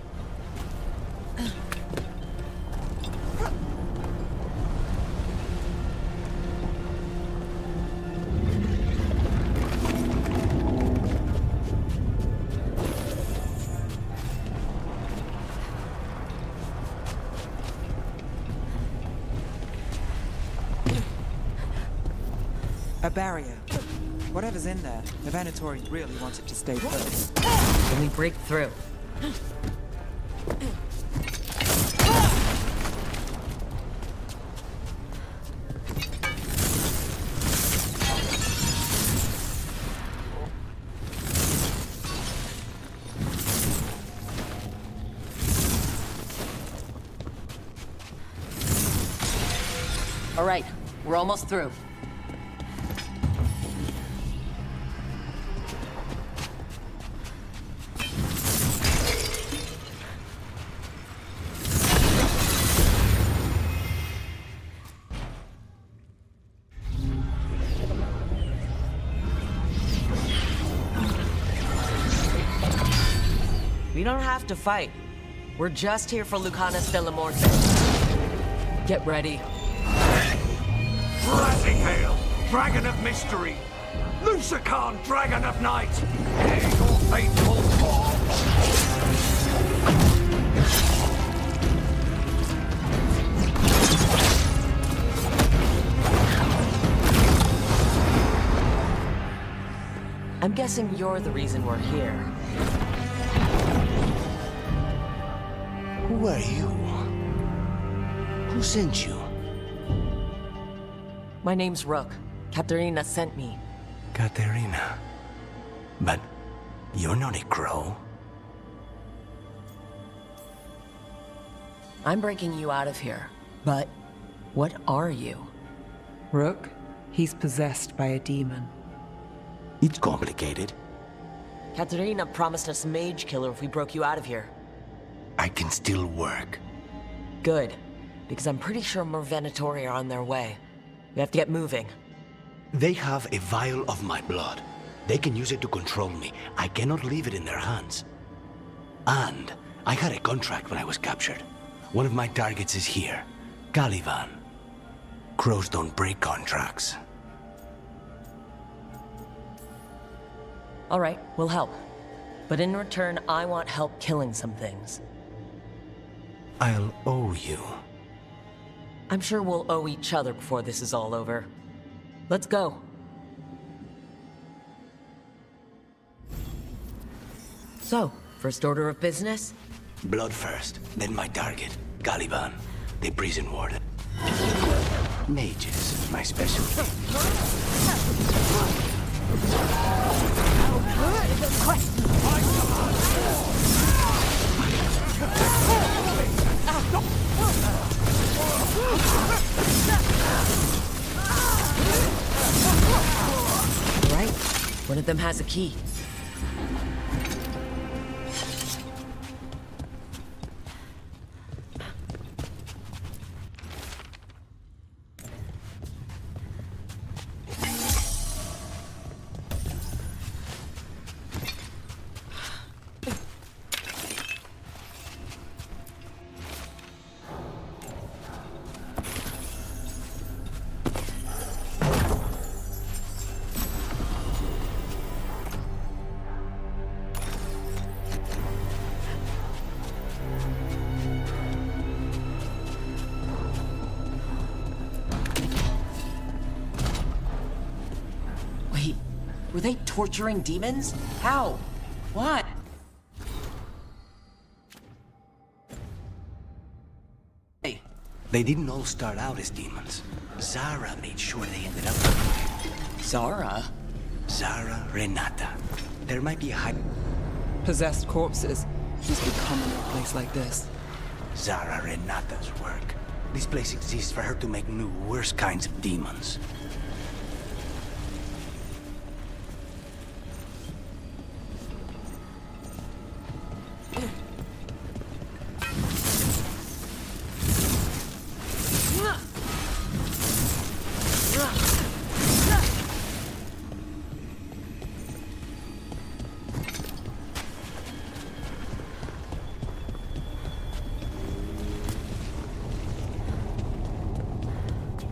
A barrier. Whatever's in there, the Venatori really want it to stay put. Can we break through? All right, we're almost through. We don't have to fight. We're just here for Lucanus de la Morte. Get ready. Rising Hail, Dragon of Mystery! Lucican, Dragon of Night! Hear your fateful call! I'm guessing you're the reason we're here. Who are you? Who sent you? My name's Rook. Katerina sent me. Katerina. But you're not a crow. I'm breaking you out of here. But what are you? Rook, he's possessed by a demon. It's complicated. Katerina promised us a mage killer if we broke you out of here. I can still work. Good, because I'm pretty sure more Venatori are on their way. We have to get moving. They have a vial of my blood. They can use it to control me. I cannot leave it in their hands. And I had a contract when I was captured. One of my targets is here, Caliban. Crows don't break contracts. All right, we'll help. But in return, I want help killing some things. I'll owe you. I'm sure we'll owe each other before this is all over. Let's go. So, first order of business? Blood first, then my target, Caliban, the prison warden. Mages, my specialty. Right. One of them has a key. Were they torturing demons? How? What? Hey, they didn't all start out as demons. Zara made sure they ended up. Zara? Zara Renata. There might be a high. Possessed corpses must be common in a place like this. Zara Renata's work. This place exists for her to make new, worse kinds of demons.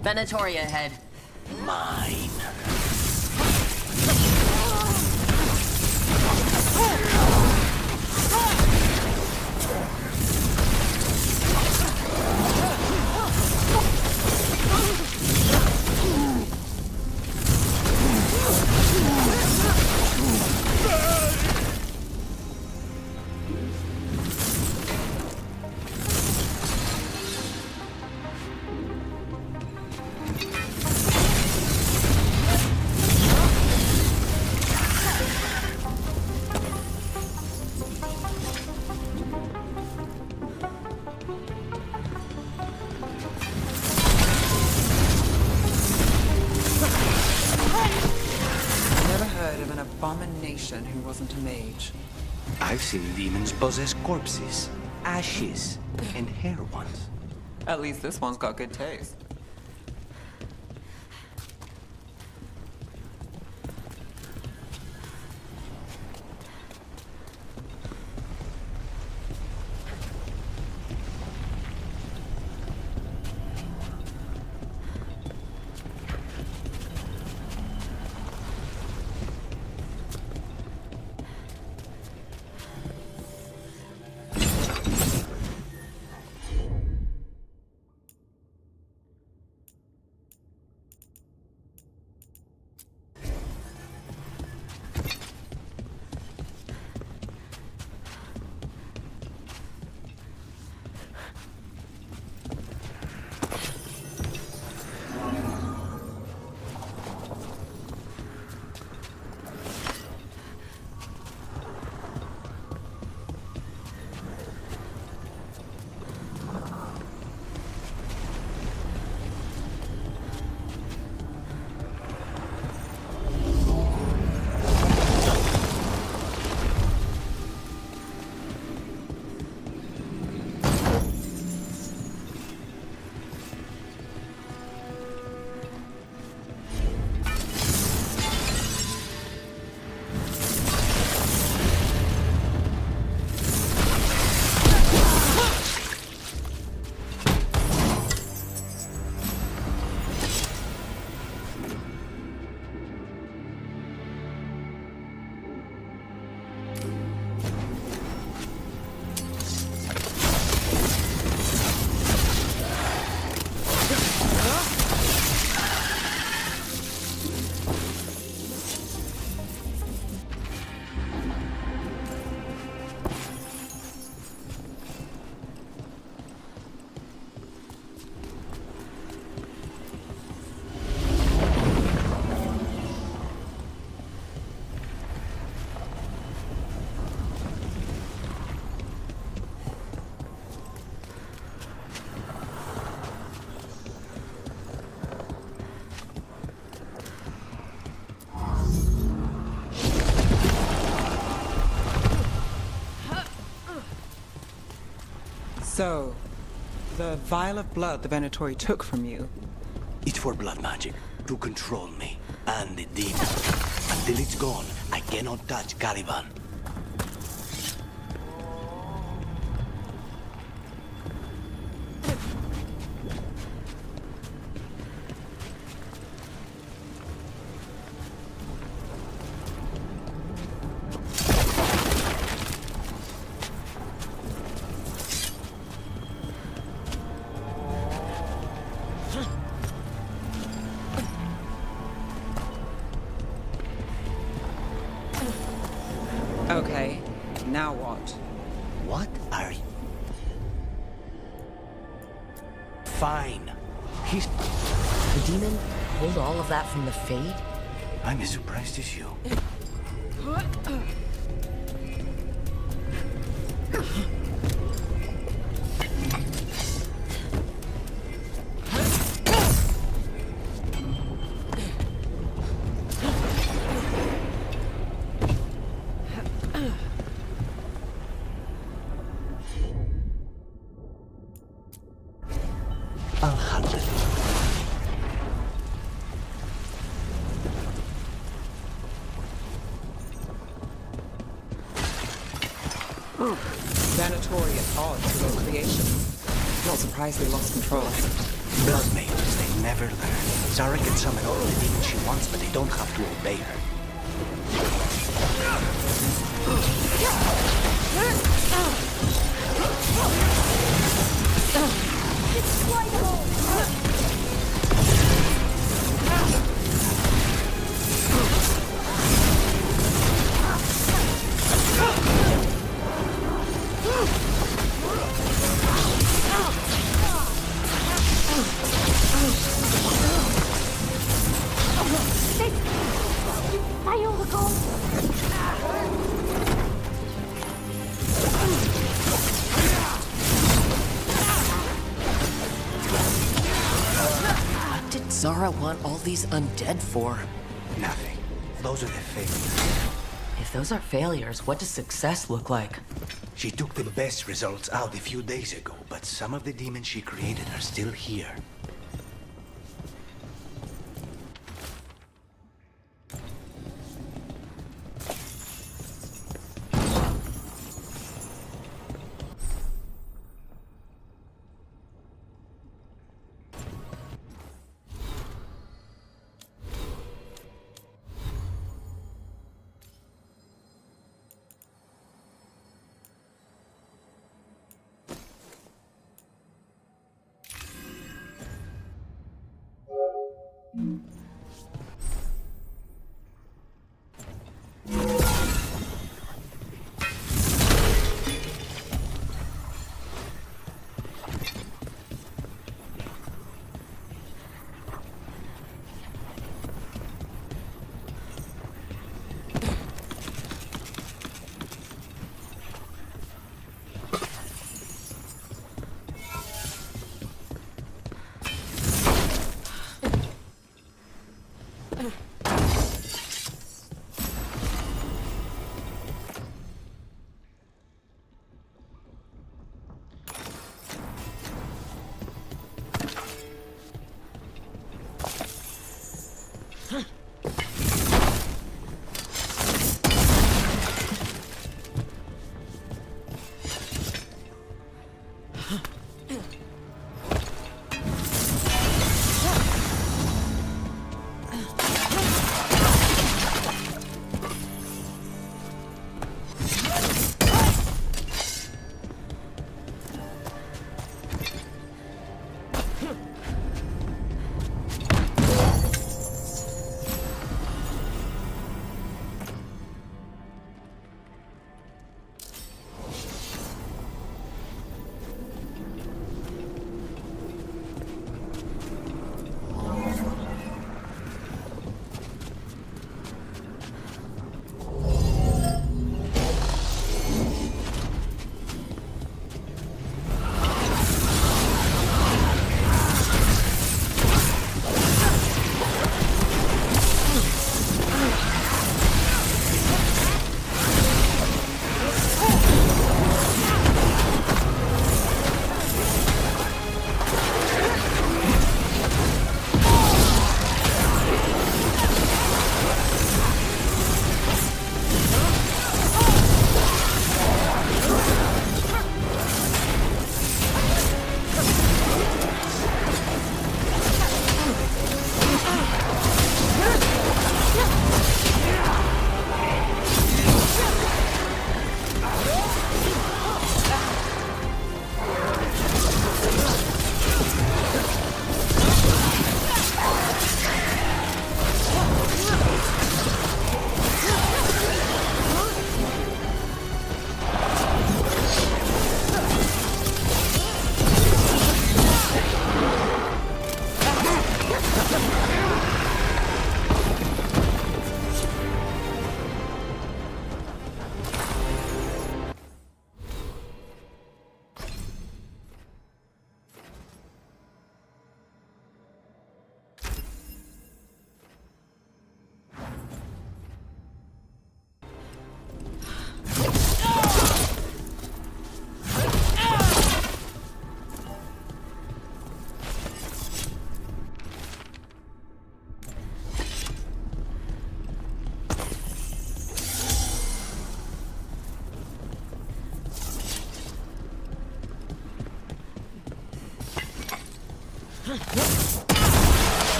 Venatori ahead. Mine. Abomination who wasn't a mage. I've seen demons possess corpses, ashes, and hair ones. At least this one's got good taste. So, the vial of blood the Venatori took from you, It's for blood magic, to control me, and the demon. Until it's gone, I cannot touch Caliban. Okay, now what? What are you? Fine. He's... The demon pulled all of that from the Fade? I'm as surprised as you. I'll handle it. Venatori at odds with their creation. Not surprised they lost control. Blood mages, they never learn. Zara can summon all the demons she wants, but they don't have to obey her. What did Zara want all these undead for? Nothing. Those are the failures. If those are failures, what does success look like? She took the best results out a few days ago, but some of the demons she created are still here.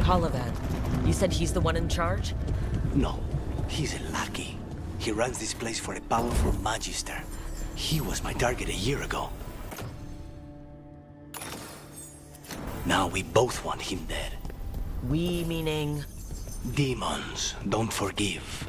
Colivan, you said he's the one in charge? No, he's a lackey. He runs this place for a powerful magister. He was my target a year ago. Now we both want him dead. We meaning? Demons don't forgive.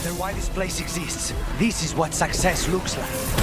Then why this place exists? This is what success looks like.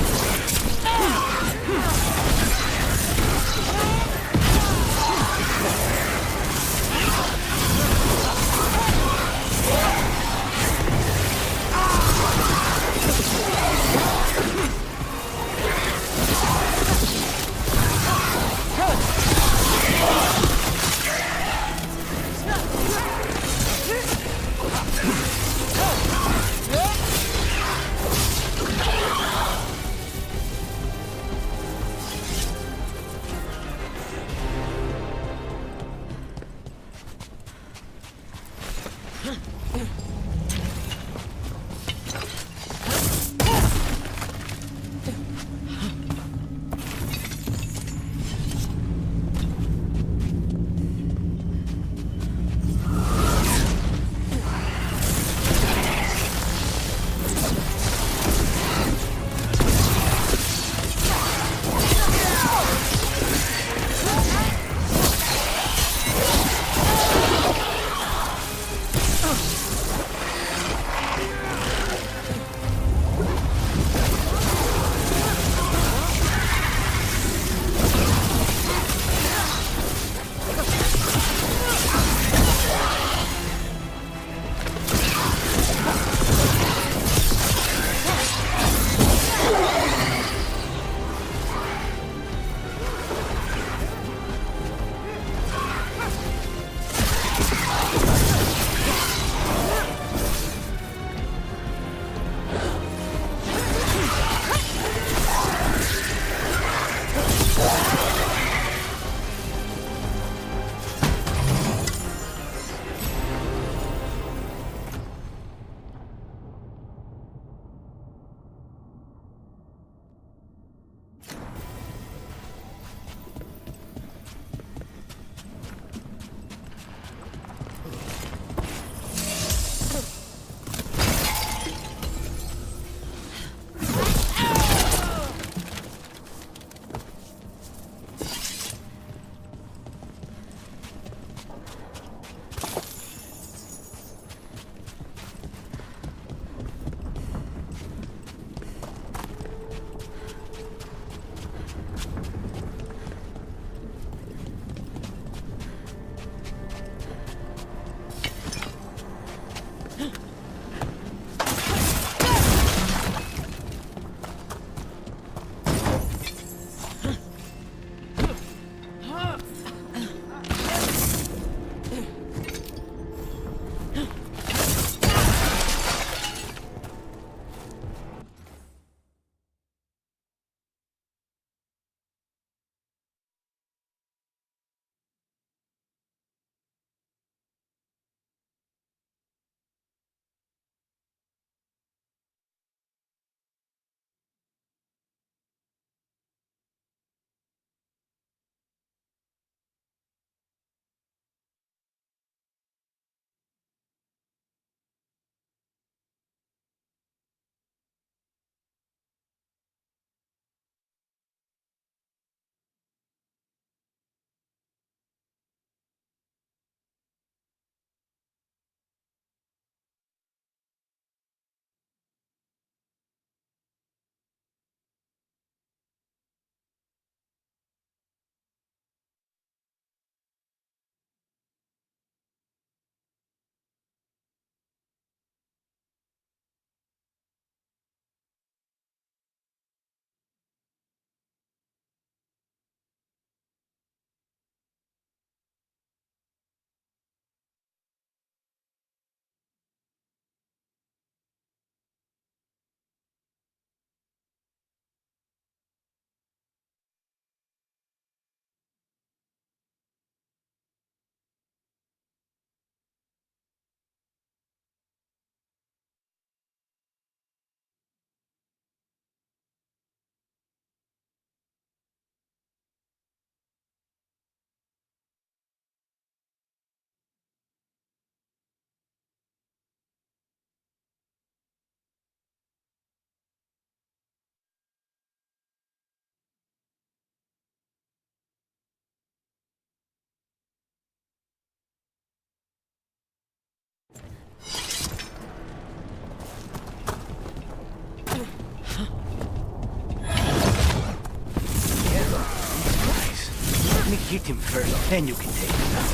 him first, then you can take him down.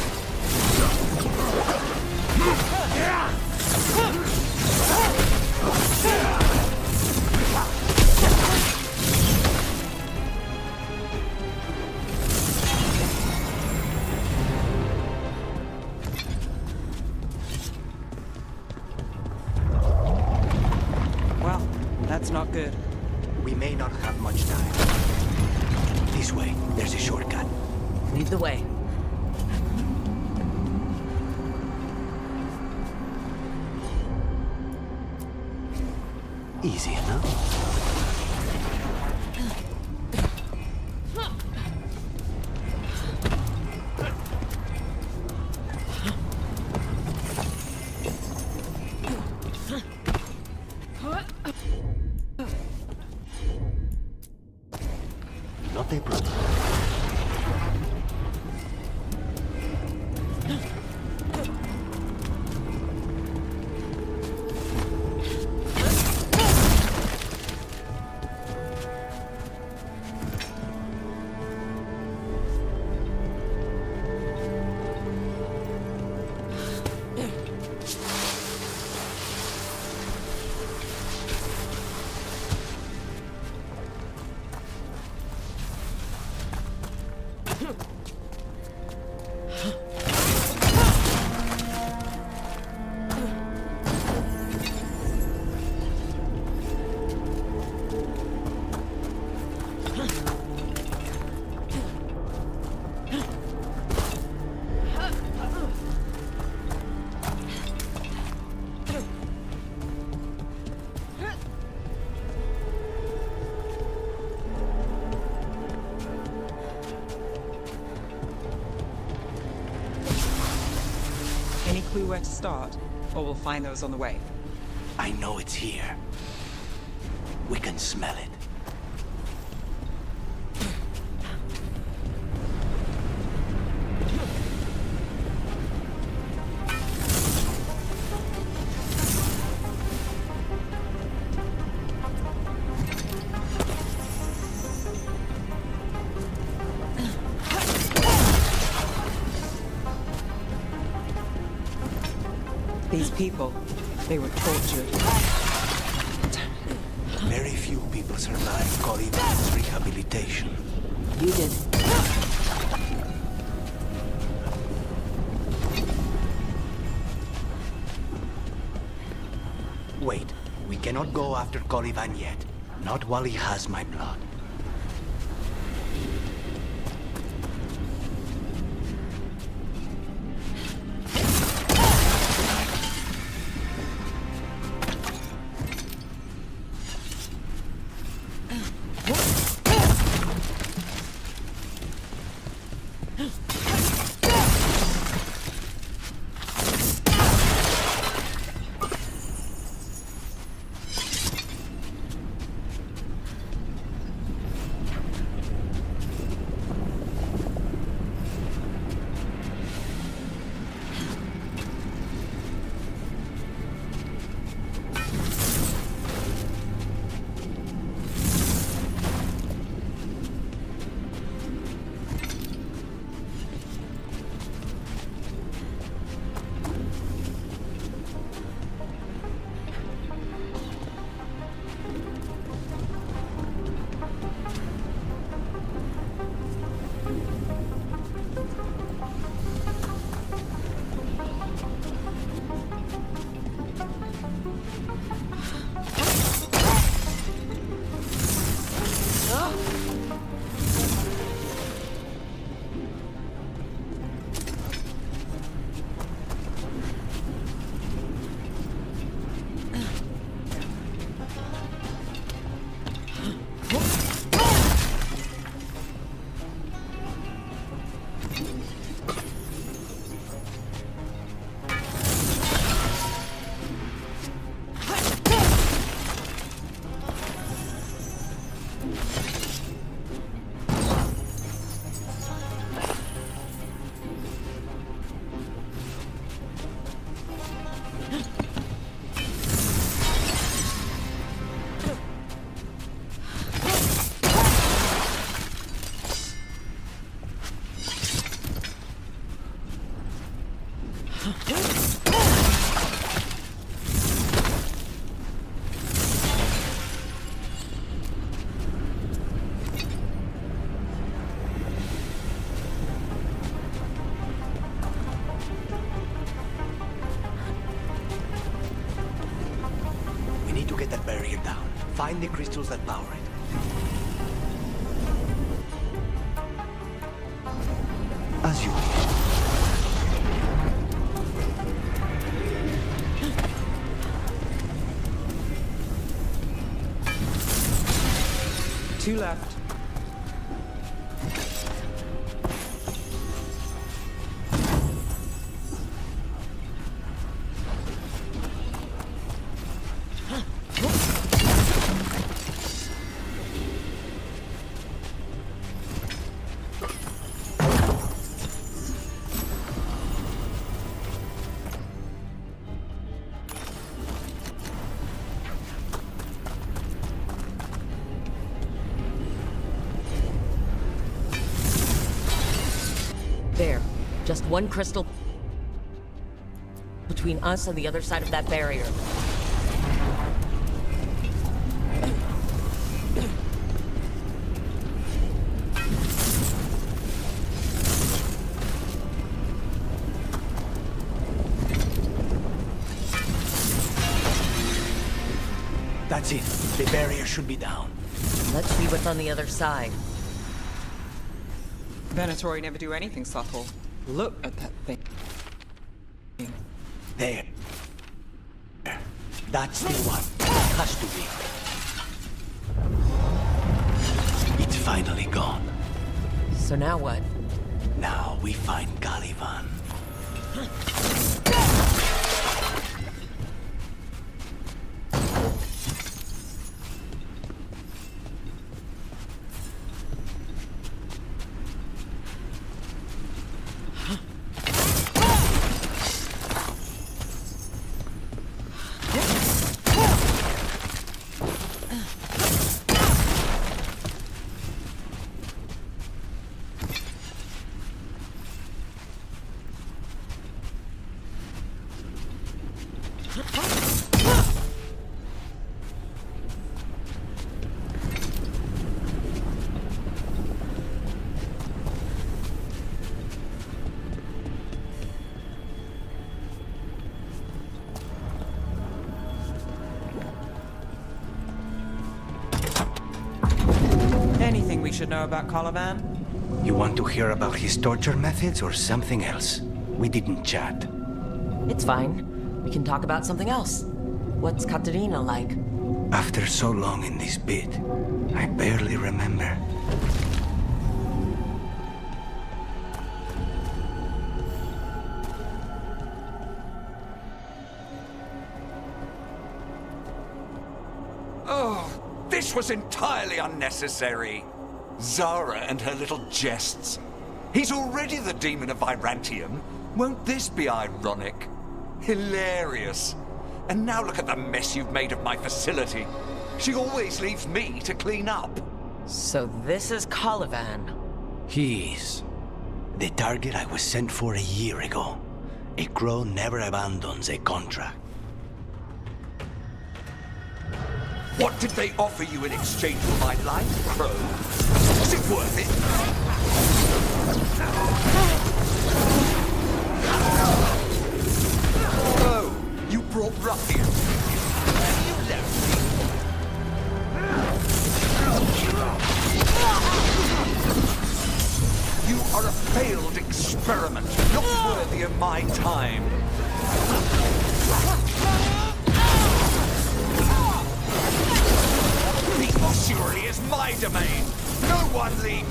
Well, that's not good. We may not have much time. This way, there's a shortcut. Lead the way. Easy enough. Not a problem. Any clue where to start? Or we'll find those on the way. I know it's here. We can smell it. These people, they were tortured. Very few people survive Coriban's rehabilitation. You did. Wait, we cannot go after Coriban yet. Not while he has my blood. barrier down. Find the crystals that power it. As you wish. Two left. There. Just one crystal between us and the other side of that barrier. That's it. The barrier should be down. Let's see what's on the other side. Venatori never do anything subtle. Look at that thing. There. That's the one. Has to be. It's finally gone. So now what? Now we find Caliban. Anything we should know about Caliban? You want to hear about his torture methods or something else? We didn't chat. It's fine. We can talk about something else. What's Katerina like? After so long in this bit, I barely remember. Oh, this was entirely unnecessary. Zara and her little jests. He's already the demon of Virantium. Won't this be ironic? Hilarious. And now look at the mess you've made of my facility. She always leaves me to clean up. So this is Caliban. He is. The target I was sent for a year ago. A crow never abandons a contract. What did they offer you in exchange for my life, Crow? Was it worth it? Oh, you brought ruffians. You left me. You are a failed experiment, not worthy of my time. The ossuary is my domain. No one leave.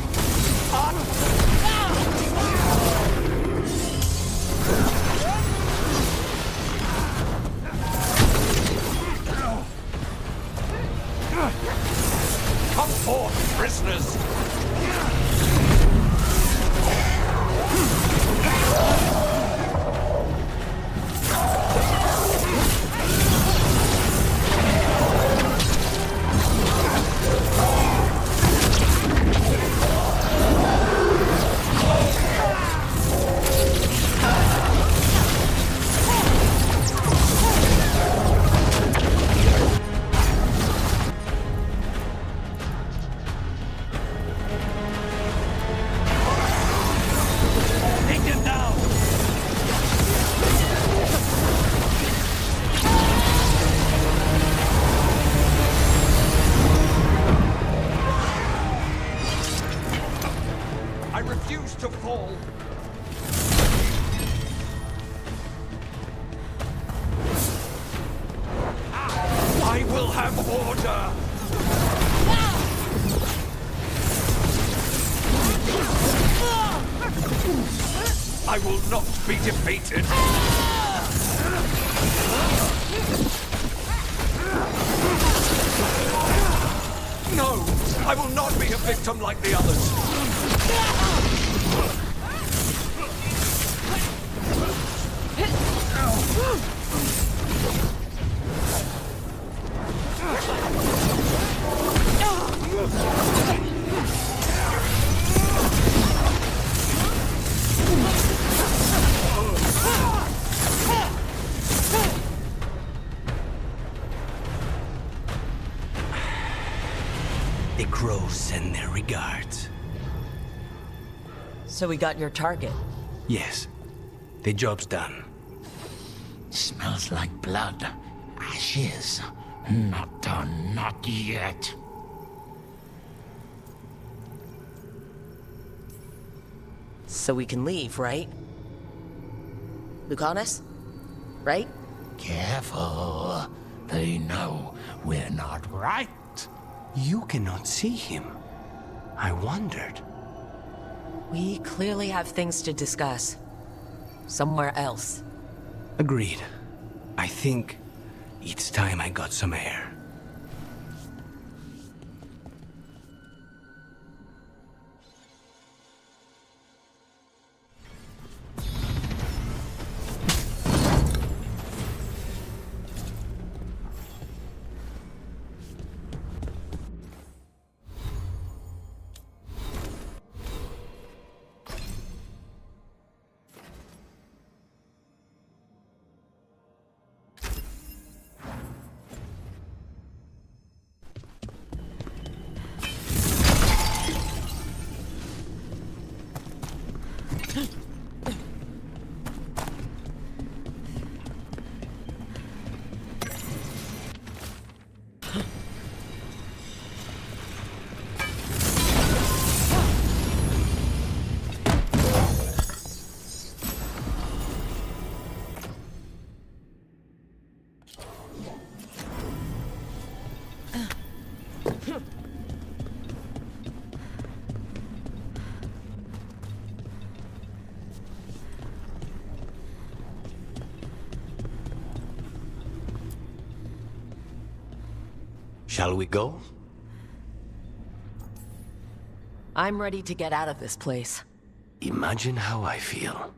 Come forth, prisoners. all. I will have order. I will not be defeated. No, I will not be a victim like the others. The crows send their regards. So we got your target. Yes, the job's done. Smells like blood. Ashes. Not done, not yet. So we can leave, right? Lucanus? Right? Careful. They know we're not right. You cannot see him. I wondered. We clearly have things to discuss. Somewhere else. Agreed. I think it's time I got some air. Shall we go? I'm ready to get out of this place. Imagine how I feel.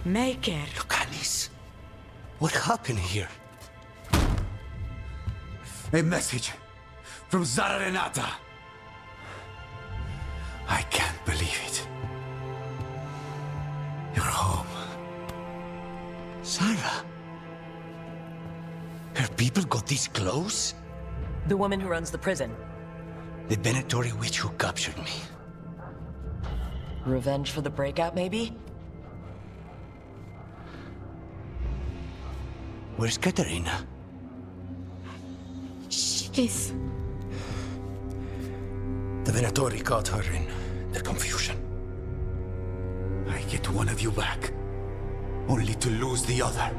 Make it. Lucanis, what happened here? A message from Zara Renata. I can't believe it. You're home. Sarah? Her people got this close? The woman who runs the prison. The Venatori witch who captured me. Revenge for the breakout, maybe? Where's Katerina? She's... The Venatori caught her in the confusion. I get one of you back, only to lose the other.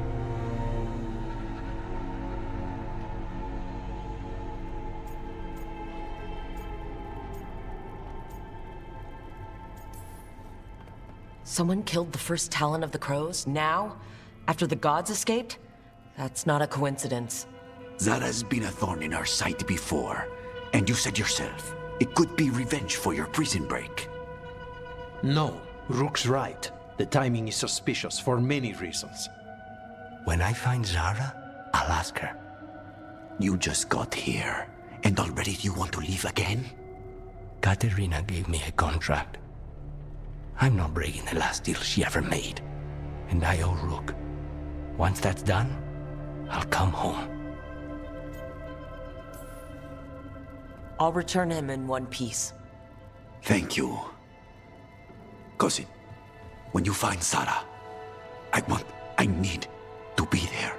Someone killed the first Talon of the Crows, now? After the gods escaped? That's not a coincidence. Zara's been a thorn in our side before, and you said yourself, it could be revenge for your prison break. No, Rook's right. The timing is suspicious for many reasons. When I find Zara, I'll ask her. You just got here, and already you want to leave again? Katerina gave me a contract. I'm not breaking the last deal she ever made. And I owe Rook. Once that's done, I'll come home. I'll return him in one piece. Thank you. Cousin, when you find Sarah, I need to be there.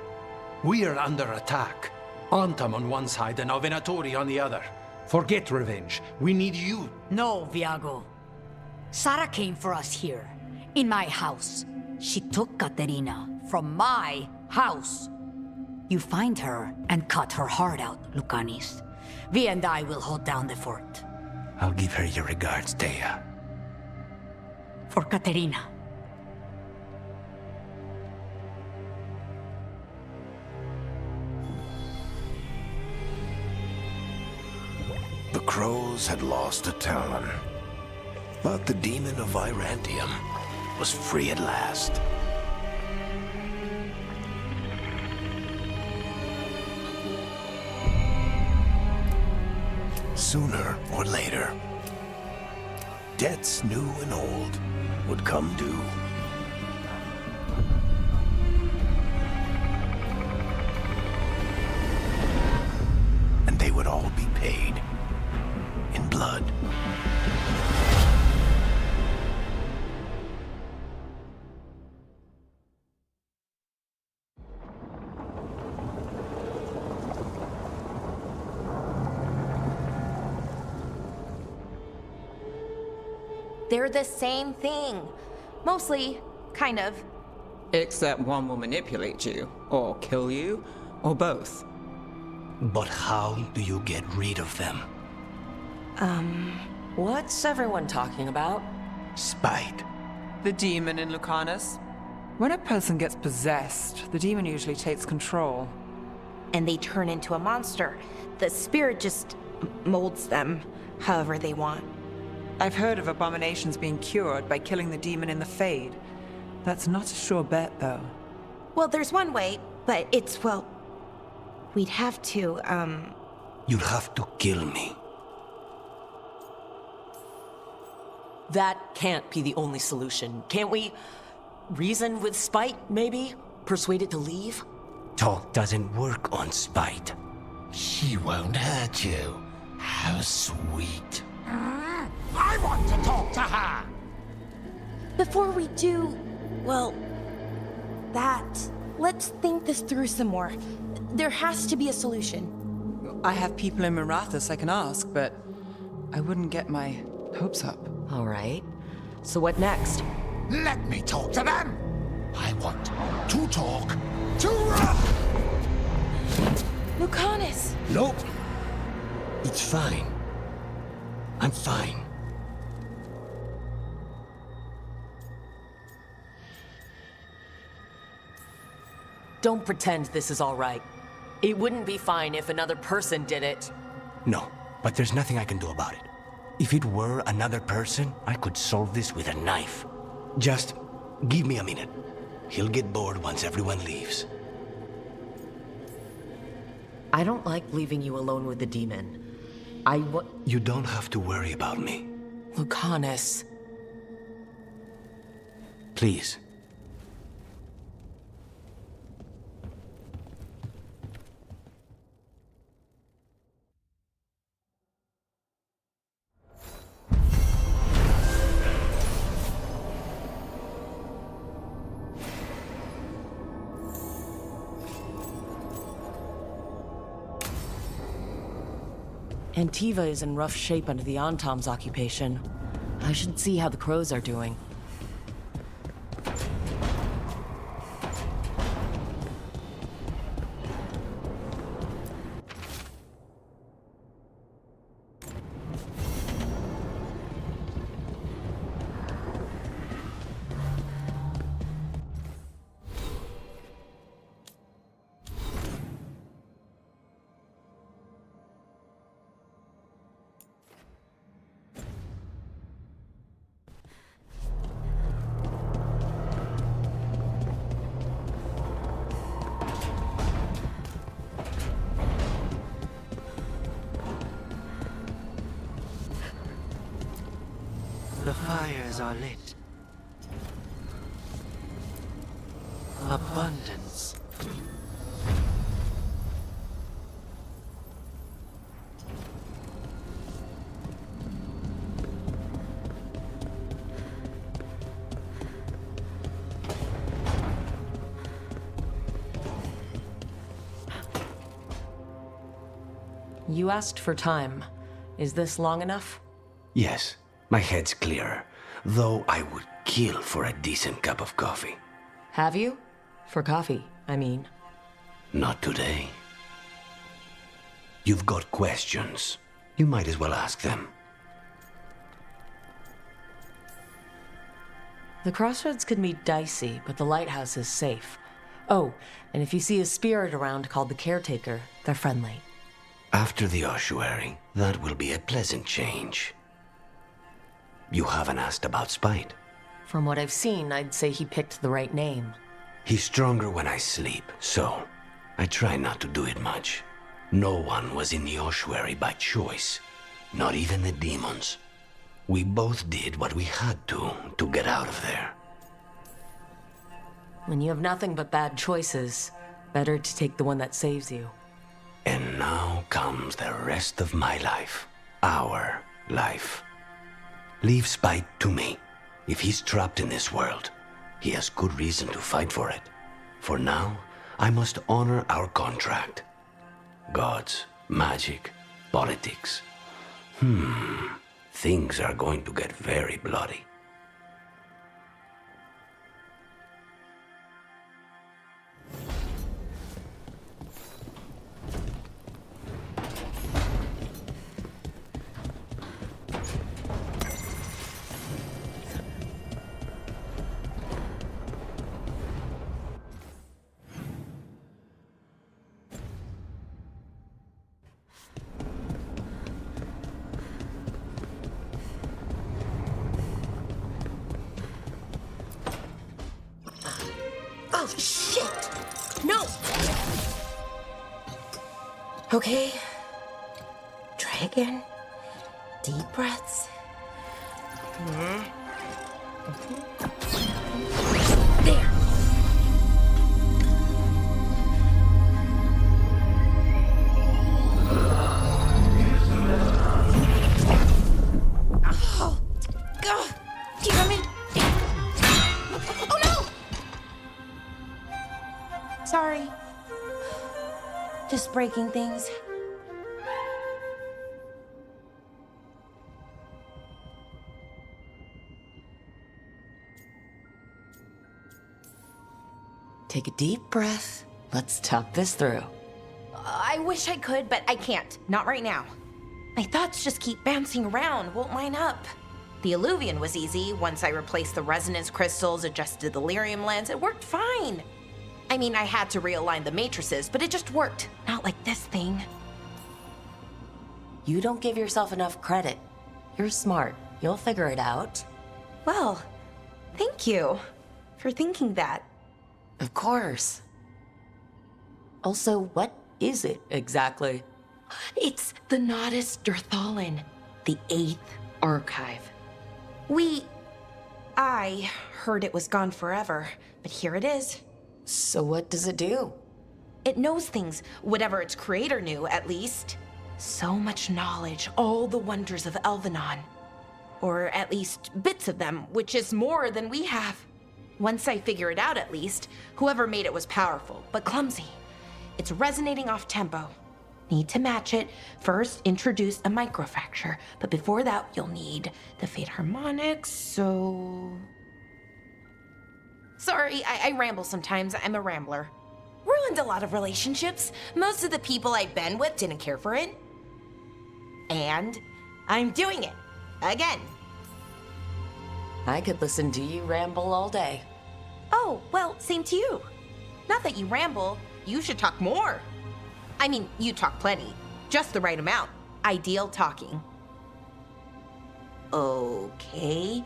We are under attack. Antam on one side and Venatori on the other. Forget revenge. We need you. No, Viago. Sara came for us here, in my house. She took Caterina from my house. You find her and cut her heart out, Lucanis. Vi and I will hold down the fort. I'll give her your regards, Thea. For Caterina. The crows had lost a talon, but the demon of Virantium was free at last. Sooner or later, debts new and old would come due. And they would all be paid in blood. They're the same thing. Mostly, kind of. Except one will manipulate you, or kill you, or both. But how do you get rid of them? What's everyone talking about? Spite. The demon in Lucanus. When a person gets possessed, the demon usually takes control. And they turn into a monster. The spirit just molds them however they want. I've heard of abominations being cured by killing the demon in the Fade. That's not a sure bet, though. Well, there's one way, but it's, well... We'd have to, You'd have to kill me. That can't be the only solution. Can't we reason with Spite, maybe? Persuade it to leave? Talk doesn't work on Spite. She won't hurt you. How sweet. I want to talk to her! Before we do, well, let's think this through some more. There has to be a solution. I have people in Marathas I can ask, but I wouldn't get my hopes up. All right. So what next? Let me talk to them! I want to talk to Lucanus! Nope. It's fine. I'm fine. Don't pretend this is all right. It wouldn't be fine if another person did it. No, but there's nothing I can do about it. If it were another person, I could solve this with a knife. Just give me a minute. He'll get bored once everyone leaves. I don't like leaving you alone with the demon. You don't have to worry about me. Lucanus. Please. Antiva is in rough shape under the Antom's occupation. I should see how the crows are doing. The fires are lit. Abundance. You asked for time. Is this long enough? Yes, my head's clearer, though I would kill for a decent cup of coffee. Have you? For coffee, I mean. Not today. You've got questions. You might as well ask them. The crossroads can be dicey, but the lighthouse is safe. Oh, and if you see a spirit around called the Caretaker, they're friendly. After the ossuary, that will be a pleasant change. You haven't asked about Spite. From what I've seen, I'd say he picked the right name. He's stronger when I sleep, so I try not to do it much. No one was in the ossuary by choice, not even the demons. We both did what we had to get out of there. When you have nothing but bad choices, better to take the one that saves you. And now comes the rest of my life. Our life. Leave Spite to me. If he's trapped in this world, he has good reason to fight for it. For now, I must honor our contract. Gods, magic, politics. Things are going to get very bloody. Oh, shit! No! Okay. Try again. Deep breaths. There. Oh, God, damn it! Oh no! Sorry. Just breaking things. Take a deep breath. Let's talk this through. I wish I could, but I can't. Not right now. My thoughts just keep bouncing around, won't line up. The Illuvian was easy. Once I replaced the resonance crystals, adjusted the lyrium lens, it worked fine. I mean, I had to realign the matrices, but it just worked. Not like this thing. You don't give yourself enough credit. You're smart. You'll figure it out. Well, thank you for thinking that. Of course. Also, what is it exactly? It's the Nodus Durthalin, the 8th archive. I heard it was gone forever, but here it is. So what does it do? It knows things, whatever its creator knew, at least. So much knowledge, all the wonders of Elvenon. Or at least bits of them, which is more than we have. Once I figure it out, at least, whoever made it was powerful, but clumsy. It's resonating off tempo. Need to match it. First, introduce a microfracture, but before that, you'll need the Fate harmonics, so... Sorry, I ramble sometimes. I'm a rambler. Ruined a lot of relationships. Most of the people I've been with didn't care for it. And I'm doing it. Again. I could listen to you ramble all day. Oh, well, same to you. Not that you ramble, you should talk more. I mean, you talk plenty. Just the right amount. Ideal talking. Okay.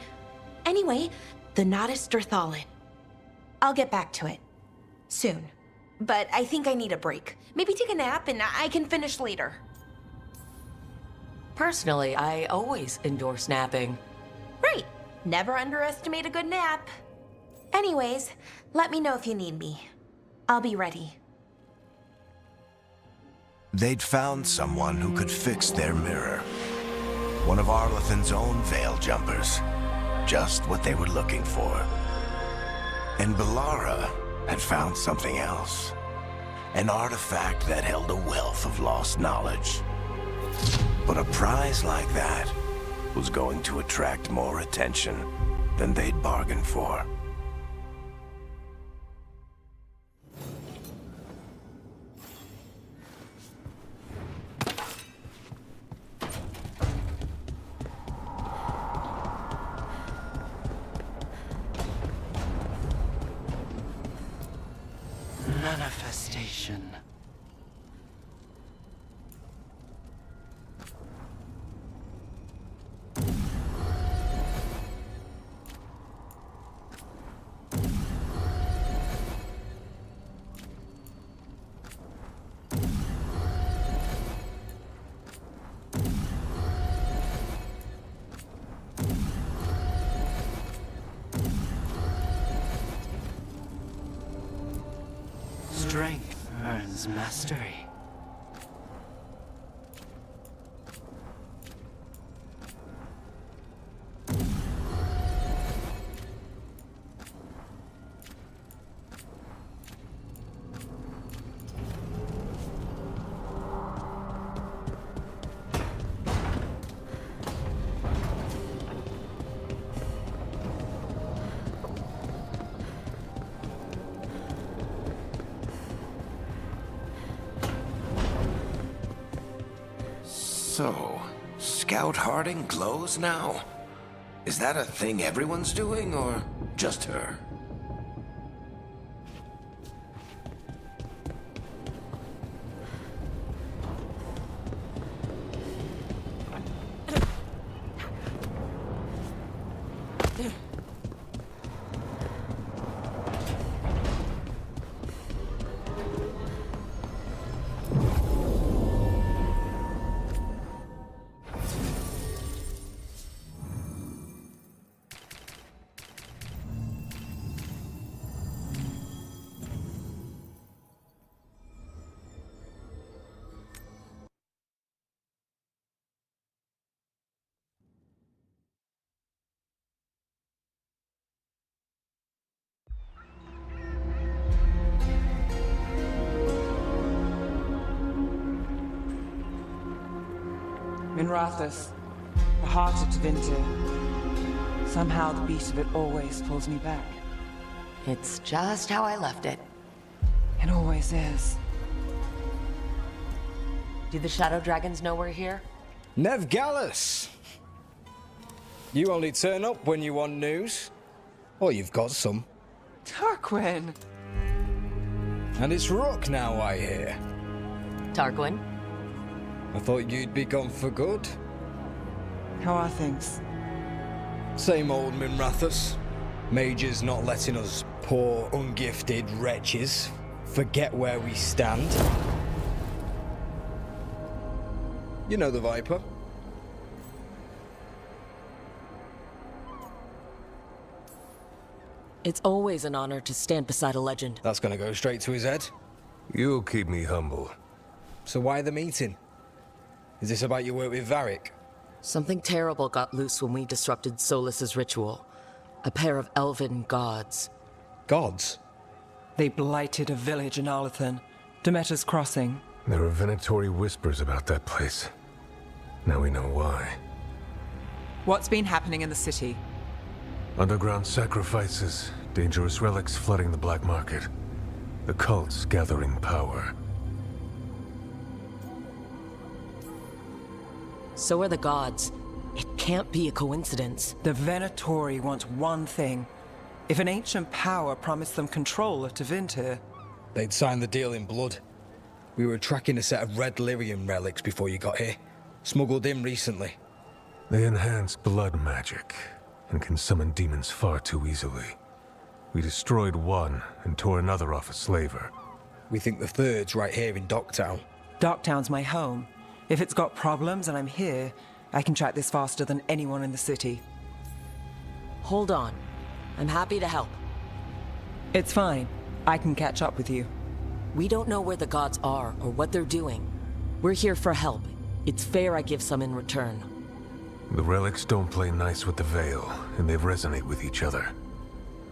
Anyway, the Nodus Durthalin. I'll get back to it. Soon. But I think I need a break. Maybe take a nap and I can finish later. Personally, I always endorse napping. Right. Never underestimate a good nap. Anyways, let me know if you need me. I'll be ready. They'd found someone who could fix their mirror. One of Arlethan's own veil jumpers. Just what they were looking for. And Bellara had found something else. An artifact that held a wealth of lost knowledge. But a prize like that was going to attract more attention than they'd bargained for. Manifestation. Strength earns mastery. So, Scout Harding glows now? Is that a thing everyone's doing, or just her? Minrathous, the heart of Tevinter. Somehow the beat of it always pulls me back. It's just how I left it. It always is. Do the Shadow Dragons know we're here? Nev Gallus! You only turn up when you want news. Or you've got some. Tarquin! And it's Rook now, I hear. Tarquin? I thought you'd be gone for good. How are things? Same old Minrathous. Major's not letting us poor, ungifted wretches forget where we stand. You know the Viper. It's always an honor to stand beside a legend. That's gonna go straight to his head. You'll keep me humble. So why the meeting? Is this about your work with Varric? Something terrible got loose when we disrupted Solus's ritual. A pair of elven gods. Gods? They blighted a village in Arlathan, Demeter's Crossing. There are venatory whispers about that place. Now we know why. What's been happening in the city? Underground sacrifices, dangerous relics flooding the black market. The cults gathering power. So are the gods. It can't be a coincidence. The Venatori want one thing. If an ancient power promised them control of Tevinter, they'd sign the deal in blood. We were tracking a set of red lyrium relics before you got here. Smuggled in recently. They enhance blood magic and can summon demons far too easily. We destroyed one and tore another off a slaver. We think the third's right here in Docktown. Docktown's my home. If it's got problems and I'm here, I can track this faster than anyone in the city. Hold on. I'm happy to help. It's fine. I can catch up with you. We don't know where the gods are or what they're doing. We're here for help. It's fair I give some in return. The relics don't play nice with the Veil, and they resonate with each other.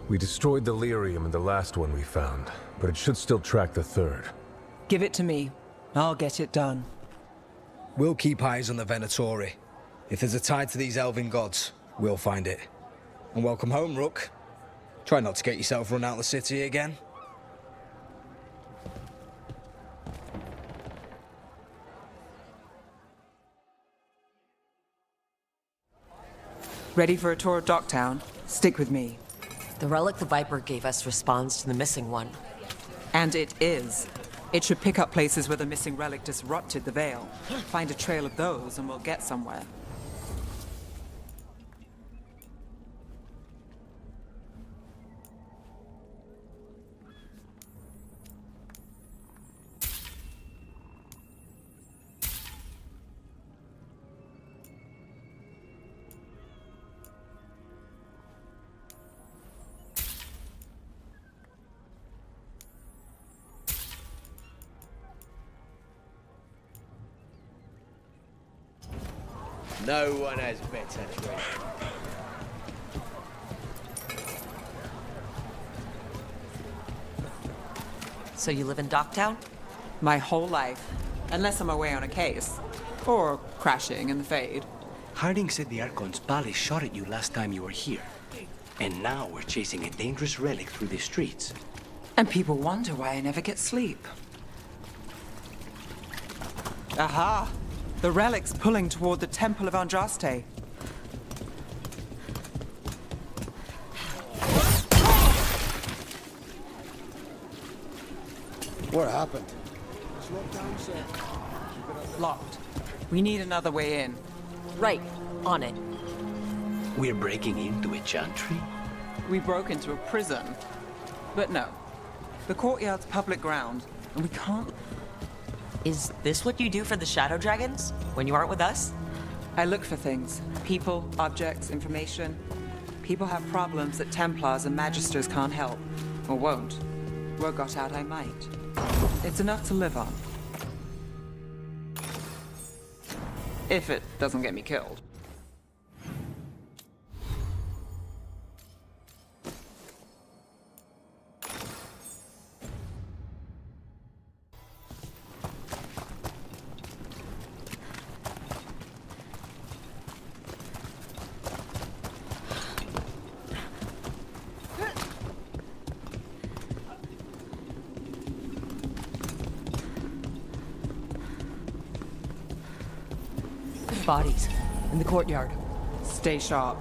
We destroyed the lyrium in the last one we found, but it should still track the third. Give it to me. I'll get it done. We'll keep eyes on the Venatori. If there's a tie to these elven gods, we'll find it. And welcome home, Rook. Try not to get yourself run out of the city again. Ready for a tour of Docktown? Stick with me. The relic the Viper gave us responds to the missing one. And it is. It should pick up places where the missing relic disrupted the Veil. Find a trail of those and we'll get somewhere. No one has better treasure. So you live in Docktown? My whole life. Unless I'm away on a case. Or crashing in the Fade. Harding said the Archon's palace shot at you last time you were here. And now we're chasing a dangerous relic through the streets. And people wonder why I never get sleep. Aha! The relic's pulling toward the Temple of Andraste. What happened? Locked. We need another way in. Right. On it. We're breaking into a chantry? We broke into a prison. But no. The courtyard's public ground, and we can't... Is this what you do for the Shadow Dragons? When you aren't with us? I look for things. People, objects, information. People have problems that Templars and Magisters can't help. Or won't. Word got out I might. It's enough to live on. If it doesn't get me killed. Bodies. In the courtyard. Stay sharp.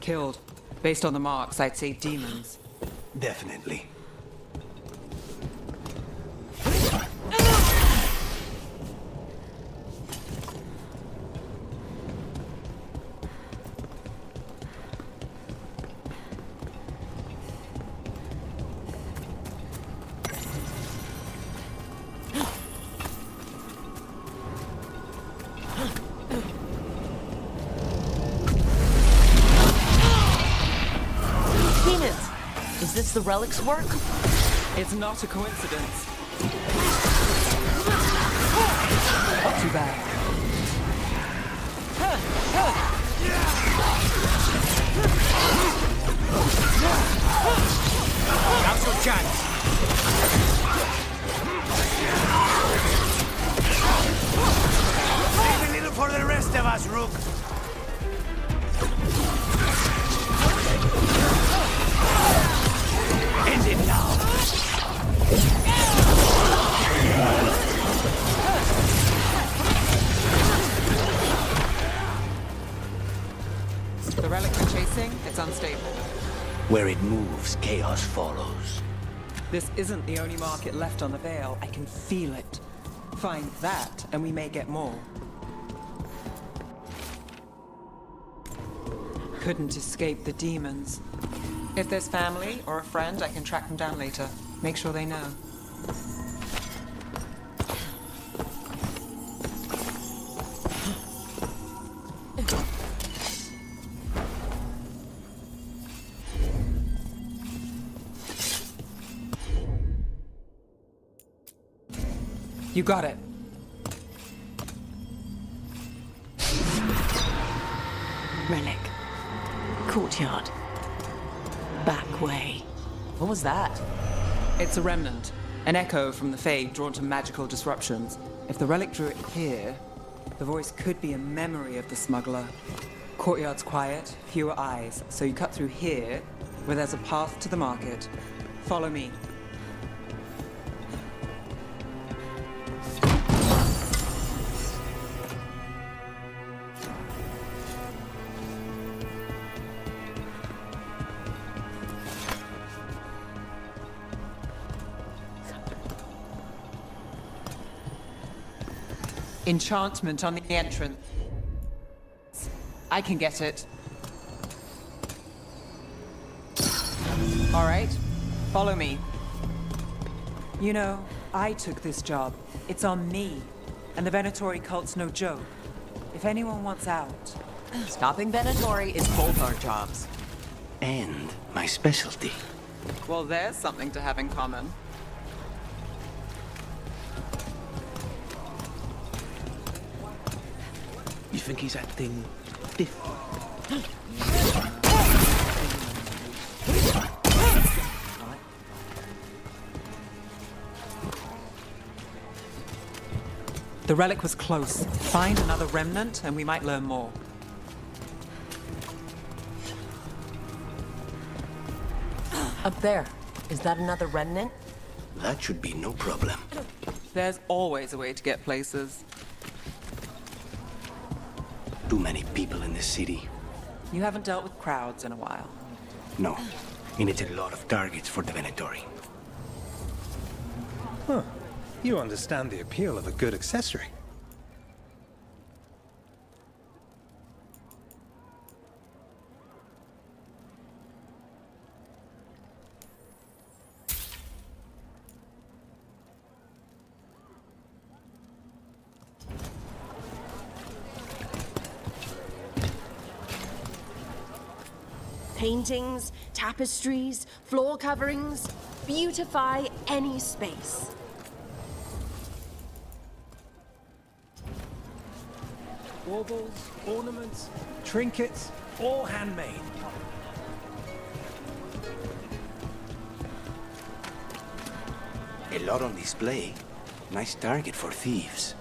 Killed. Based on the marks, I'd say demons. Definitely. Is this the relic's work? It's not a coincidence. Too bad. Now's your chance. Save a little for the rest of us, Rook. End it now. The relic we're chasing, it's unstable. Where it moves, chaos follows. This isn't the only market left on the Veil. I can feel it. Find that, and we may get more. Couldn't escape the demons. If there's family or a friend, I can track them down later. Make sure they know. You got it. Relic. courtyard. Back way. What was that? It's a remnant. An echo from the Fade drawn to magical disruptions. If the relic drew it here, the voice could be a memory of the smuggler. Courtyard's quiet, fewer eyes, so you cut through here, where there's a path to the market. Follow me. Enchantment on the entrance. I can get it. All right, follow me. You know, I took this job. It's on me. And the Venatori cult's no joke. If anyone wants out... Stopping Venatori is both our jobs. And my specialty. Well, there's something to have in common. You think he's acting different? The relic was close. Find another remnant and we might learn more. Up there. Is that another remnant? That should be no problem. There's always a way to get places. Too many people in this city. You haven't dealt with crowds in a while. No. And it's a lot of targets for the Venatori. Huh. You understand the appeal of a good accessory. Paintings, tapestries, floor coverings, beautify any space. Baubles, ornaments, trinkets, all handmade. A lot on display. Nice target for thieves.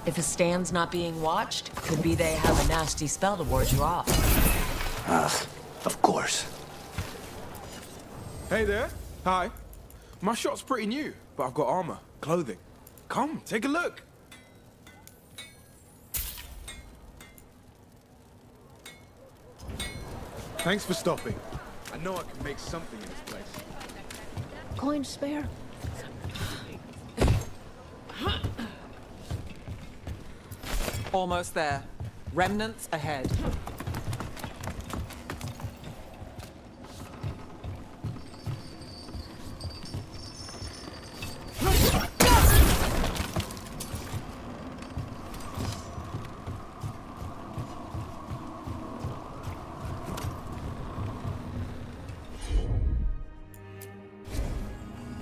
If a stand's not being watched, could be they have a nasty spell to ward you off. Ah, of course. Hey there. Hi. My shop's pretty new, but I've got armor, clothing. Come, take a look. Thanks for stopping. I know I can make something in this place. Coin spare? Almost there. Remnants ahead.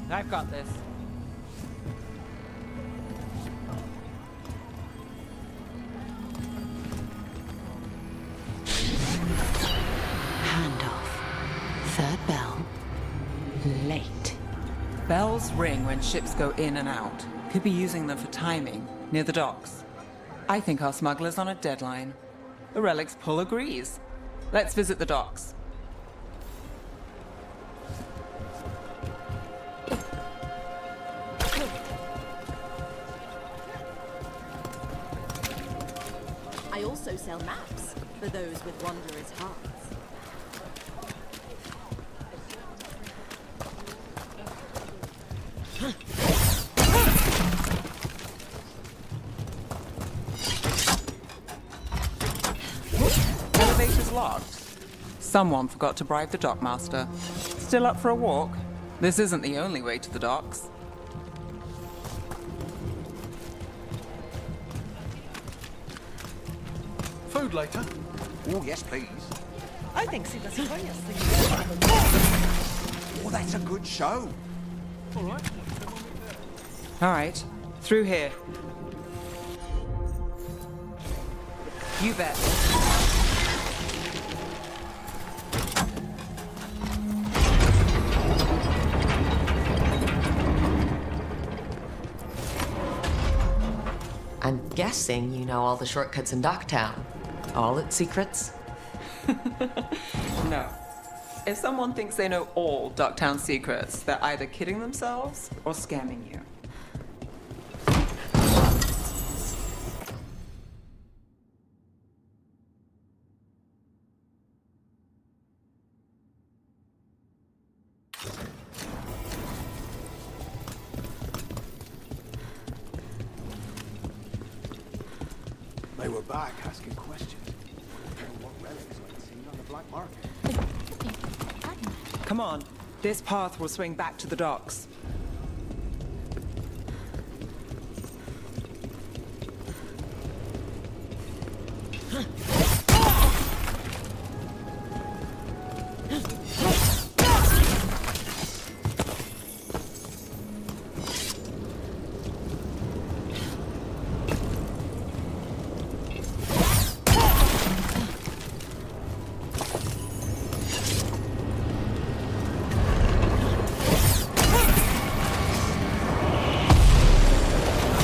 I've got this. Handoff. Third bell. Late. Bells ring when ships go in and out. Could be using them for timing, near the docks. I think our smuggler's on a deadline. The relic's pull agrees. Let's visit the docks. I also sell maps for those with wanderers' hearts. Elevator's locked. Someone forgot to bribe the dockmaster. Still up for a walk? This isn't the only way to the docks. Food later? Oh, yes, please. I think si las joyas. Oh, that's a good show. All right. All right, through here. You bet. I'm guessing you know all the shortcuts in Docktown. All its secrets? No. If someone thinks they know all Docktown secrets, they're either kidding themselves or scamming you. They were back asking questions. What relics I'd seen on the black market. Come on. This path will swing back to the docks.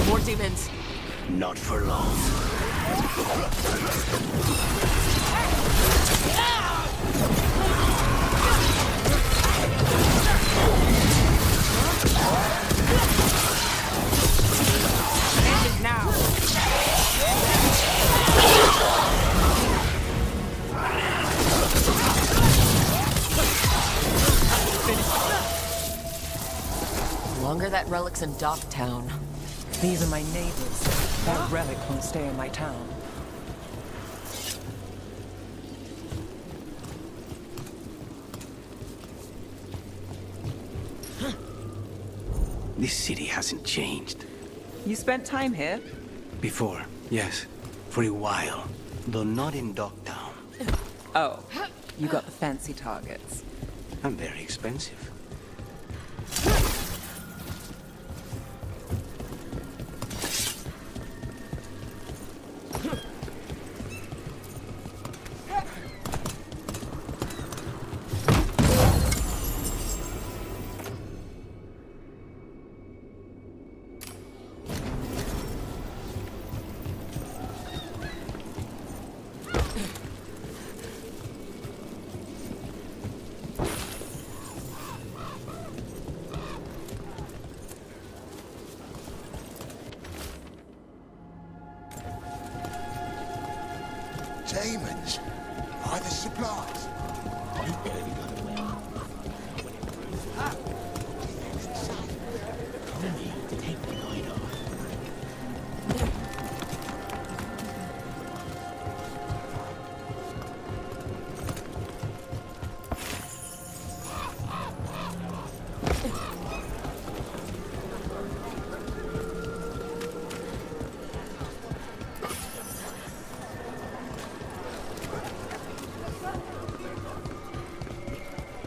More demons. Not for long. Longer that relic's in Docktown. These are my neighbors. That relic won't stay in my town. This city hasn't changed. You spent time here? Before, yes. For a while. Though not in Docktown. Oh, you got the fancy targets. I'm very expensive. Demons? Why the supplies? I barely got away. Only to take the light off.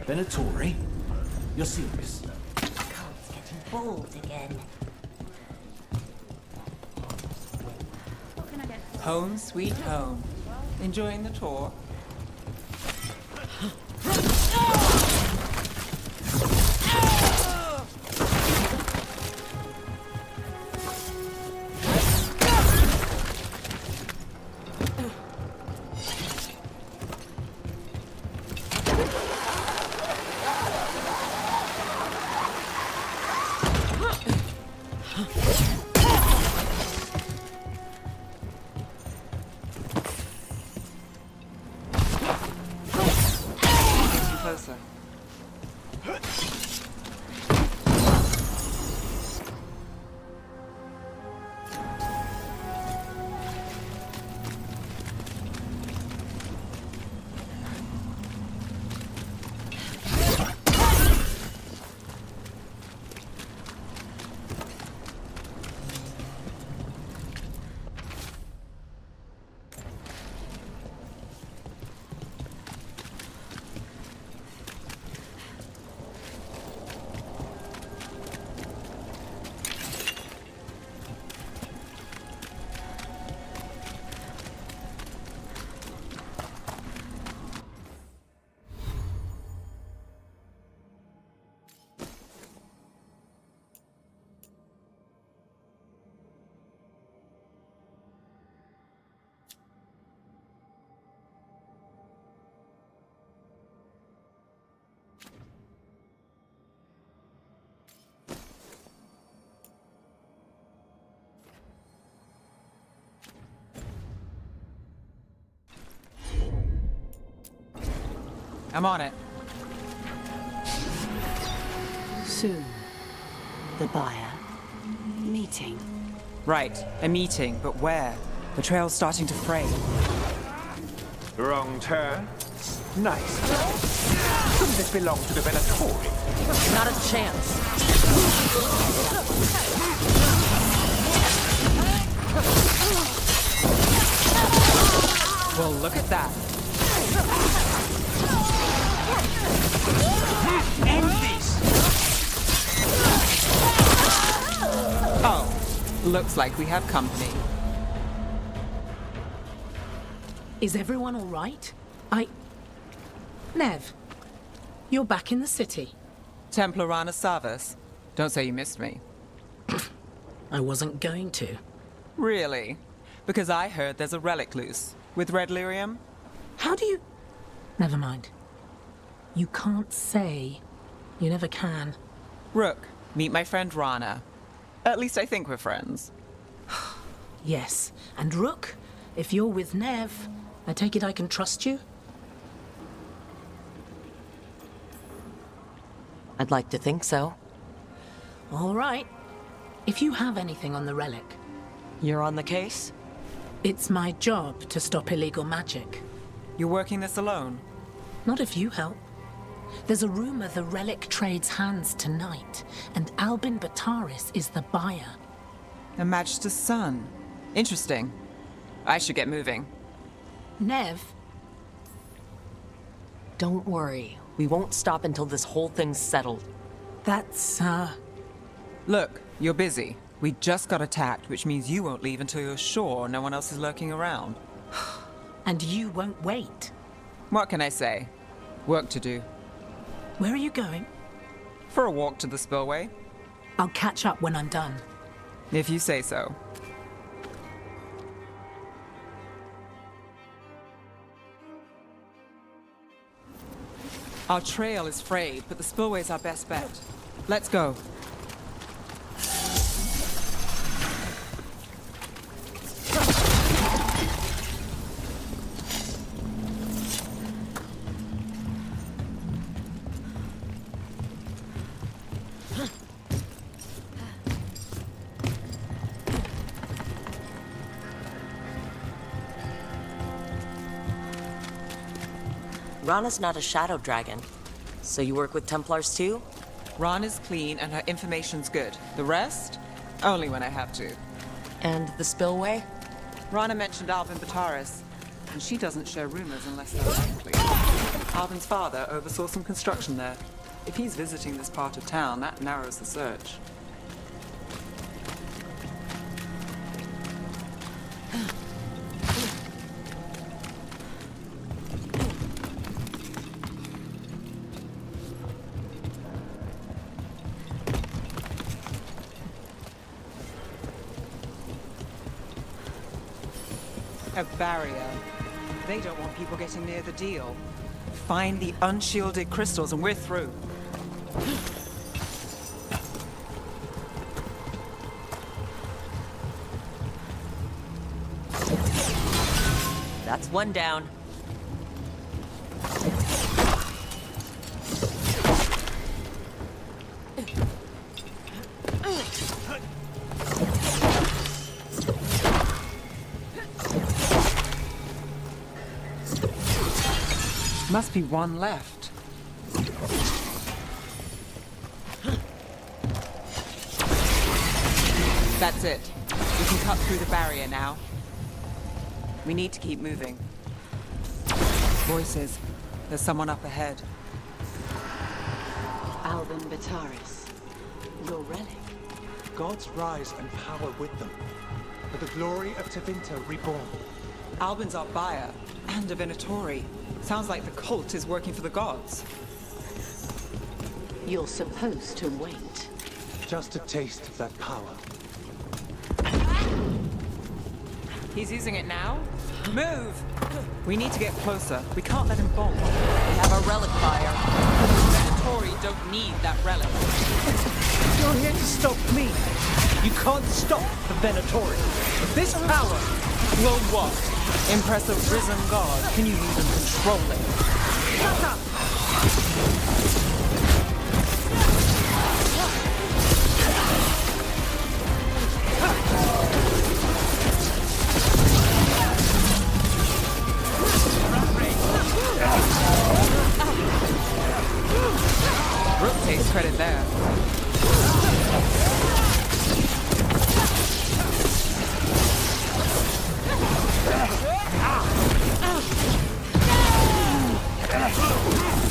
Venatori? You're serious? Cart's getting bold again. Home sweet home. Enjoying the tour? I'm on it. Soon, the buyer meeting. Right, a meeting, but where? The trail's starting to fray. Wrong turn. Nice. Couldn't this belong to the Venatori? Not a chance. Well, look at that. End this! Oh, looks like we have company. Is everyone all right? Nev, you're back in the city. Templar Rana Savas. Don't say you missed me. I wasn't going to. Really? Because I heard there's a relic loose. With red lyrium? How do you... Never mind. You can't say. You never can. Rook, meet my friend Rana. At least I think we're friends. Yes, and Rook, if you're with Nev, I take it I can trust you? I'd like to think so. All right. If you have anything on the relic... You're on the case? It's my job to stop illegal magic. You're working this alone? Not if you help. There's a rumor the relic trades hands tonight, and Albin Bataris is the buyer. A Magister's son. Interesting. I should get moving. Nev? Don't worry. We won't stop until this whole thing's settled. That's, Look, you're busy. We just got attacked, which means you won't leave until you're sure no one else is lurking around. And you won't wait. What can I say? Work to do. Where are you going? For a walk to the spillway. I'll catch up when I'm done. If you say so. Our trail is frayed, but the spillway's our best bet. Let's go. Rana's not a shadow dragon. So you work with Templars too? Rana's clean and her information's good. The rest? Only when I have to. And the spillway? Rana mentioned Albin Bataris, and she doesn't share rumors unless they're likely. Albin's father oversaw some construction there. If he's visiting this part of town, that narrows the search. A barrier. They don't want people getting near the deal. Find the unshielded crystals and we're through. That's one down. Must be one left. That's it. We can cut through the barrier now. We need to keep moving. Voices. There's someone up ahead. Albin Bataris. Your relic. Gods rise and power with them. For the glory of Tevinter reborn. Albin's our buyer, and a Venatori. Sounds like the cult is working for the gods. You're supposed to wait. Just a taste of that power. He's using it now? Move! We need to get closer. We can't let him bomb. We have a relic buyer. The Venatori don't need that relic. You're here to stop me. You can't stop the Venatori. This power will what? Impress a risen god? Can you even control it? Shut up! Rook takes credit there.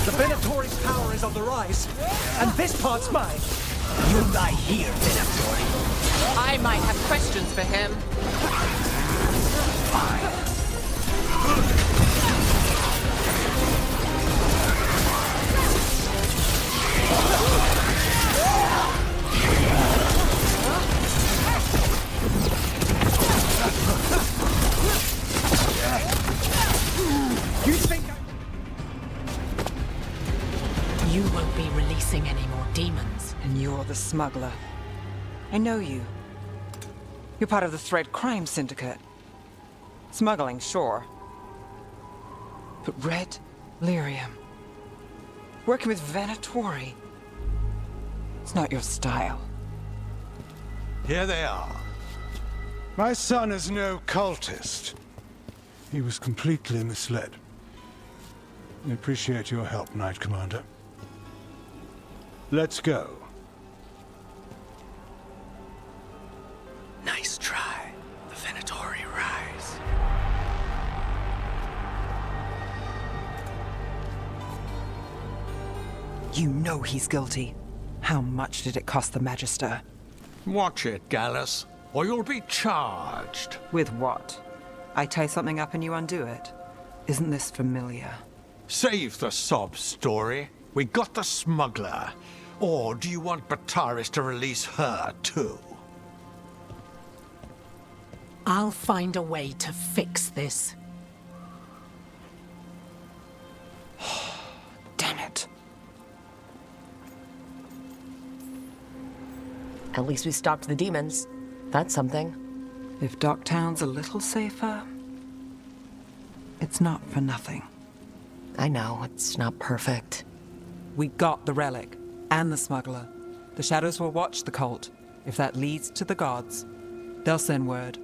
The Venatori's power is on the rise, and this part's mine. You lie here, Venatori. I might have questions for him. You think You won't be releasing any more demons. And you're the smuggler. I know you. You're part of the Thread Crime Syndicate. Smuggling, sure. But Red Lyrium. Working with Venatori. It's not your style. Here they are. My son is no cultist. He was completely misled. I appreciate your help, Knight Commander. Let's go. Nice try. The Venatori rise. You know he's guilty. How much did it cost the Magister? Watch it, Gallus, or you'll be charged. With what? I tie something up and you undo it. Isn't this familiar? Save the sob story. We got the smuggler. Or do you want Bataris to release her, too? I'll find a way to fix this. Damn it. At least we stopped the demons. That's something. If Docktown's a little safer, it's not for nothing. I know, it's not perfect. We got the relic, and the smuggler. The Shadows will watch the cult. If that leads to the gods, they'll send word.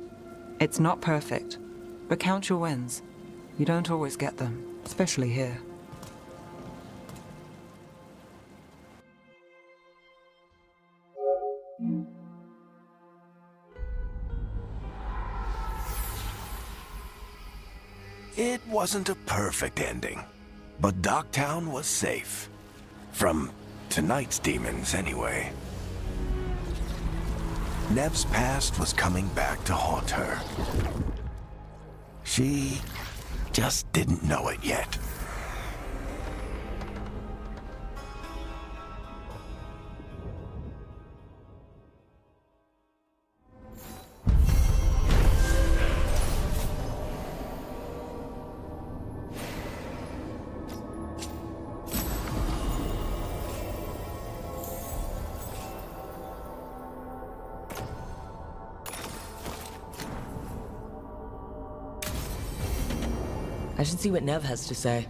It's not perfect, but count your wins. You don't always get them, especially here. It wasn't a perfect ending, but Docktown was safe. From tonight's demons, anyway. Nev's past was coming back to haunt her. She just didn't know it yet. I should see what Nev has to say.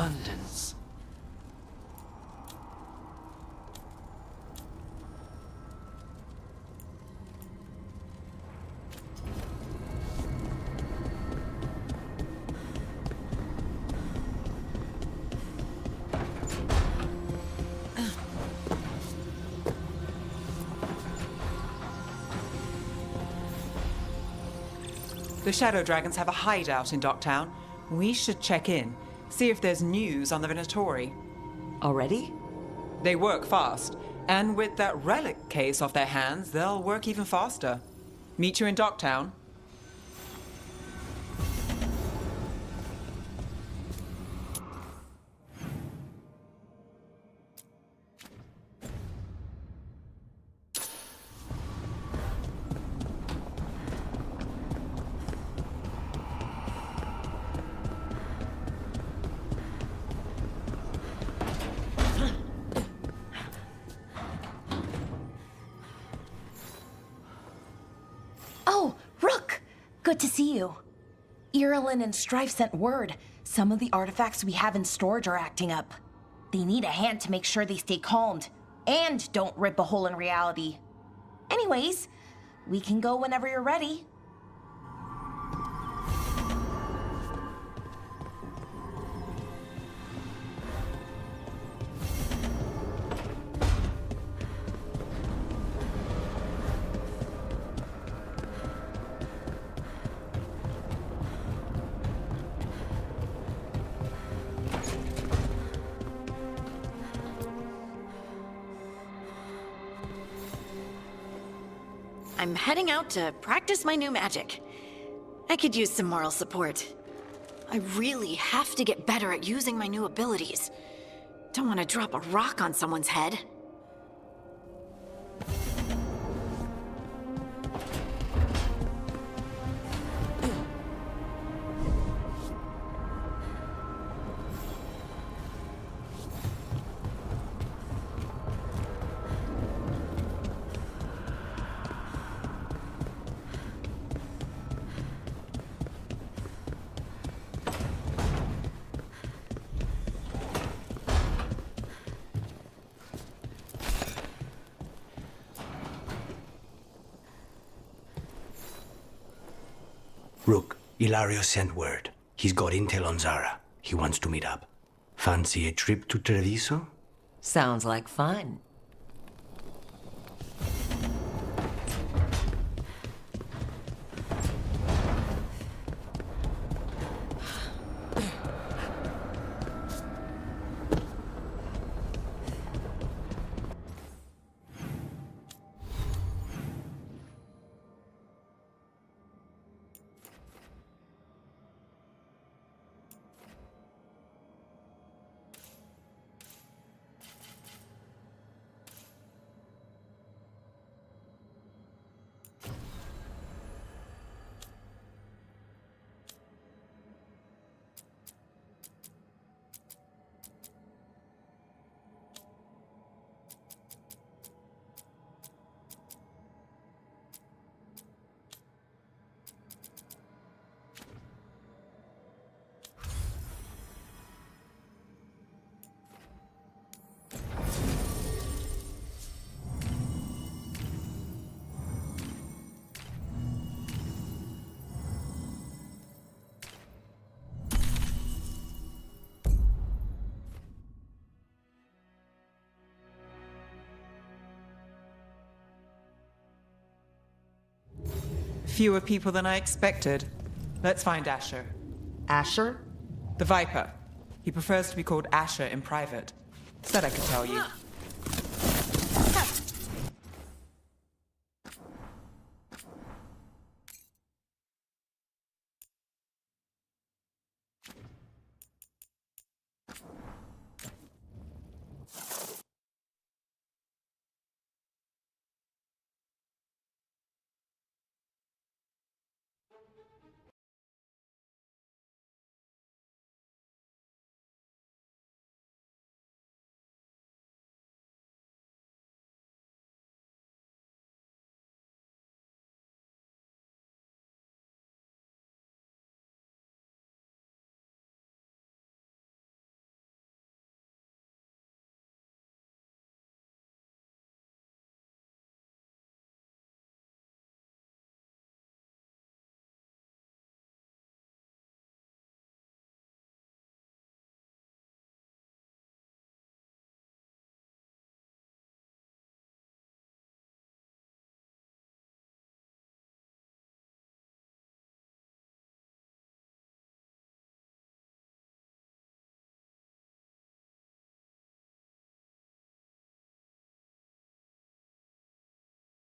abundance. The Shadow Dragons have a hideout in Docktown. We should check in, see if there's news on the Venatori. Already? They work fast, and with that relic case off their hands, they'll work even faster. Meet you in Docktown. Oh, Rook! Good to see you. Irilyn and Strife sent word. Some of the artifacts we have in storage are acting up. They need a hand to make sure they stay calmed, and don't rip a hole in reality. Anyways, we can go whenever you're ready. I'm heading out to practice my new magic. I could use some moral support. I really have to get better at using my new abilities. Don't want to drop a rock on someone's head. Rook, Ilario sent word. He's got intel on Zara. He wants to meet up. Fancy a trip to Treviso? Sounds like fun. Fewer people than I expected. Let's find Asher. Asher? The Viper. He prefers to be called Asher in private. Said I could tell you.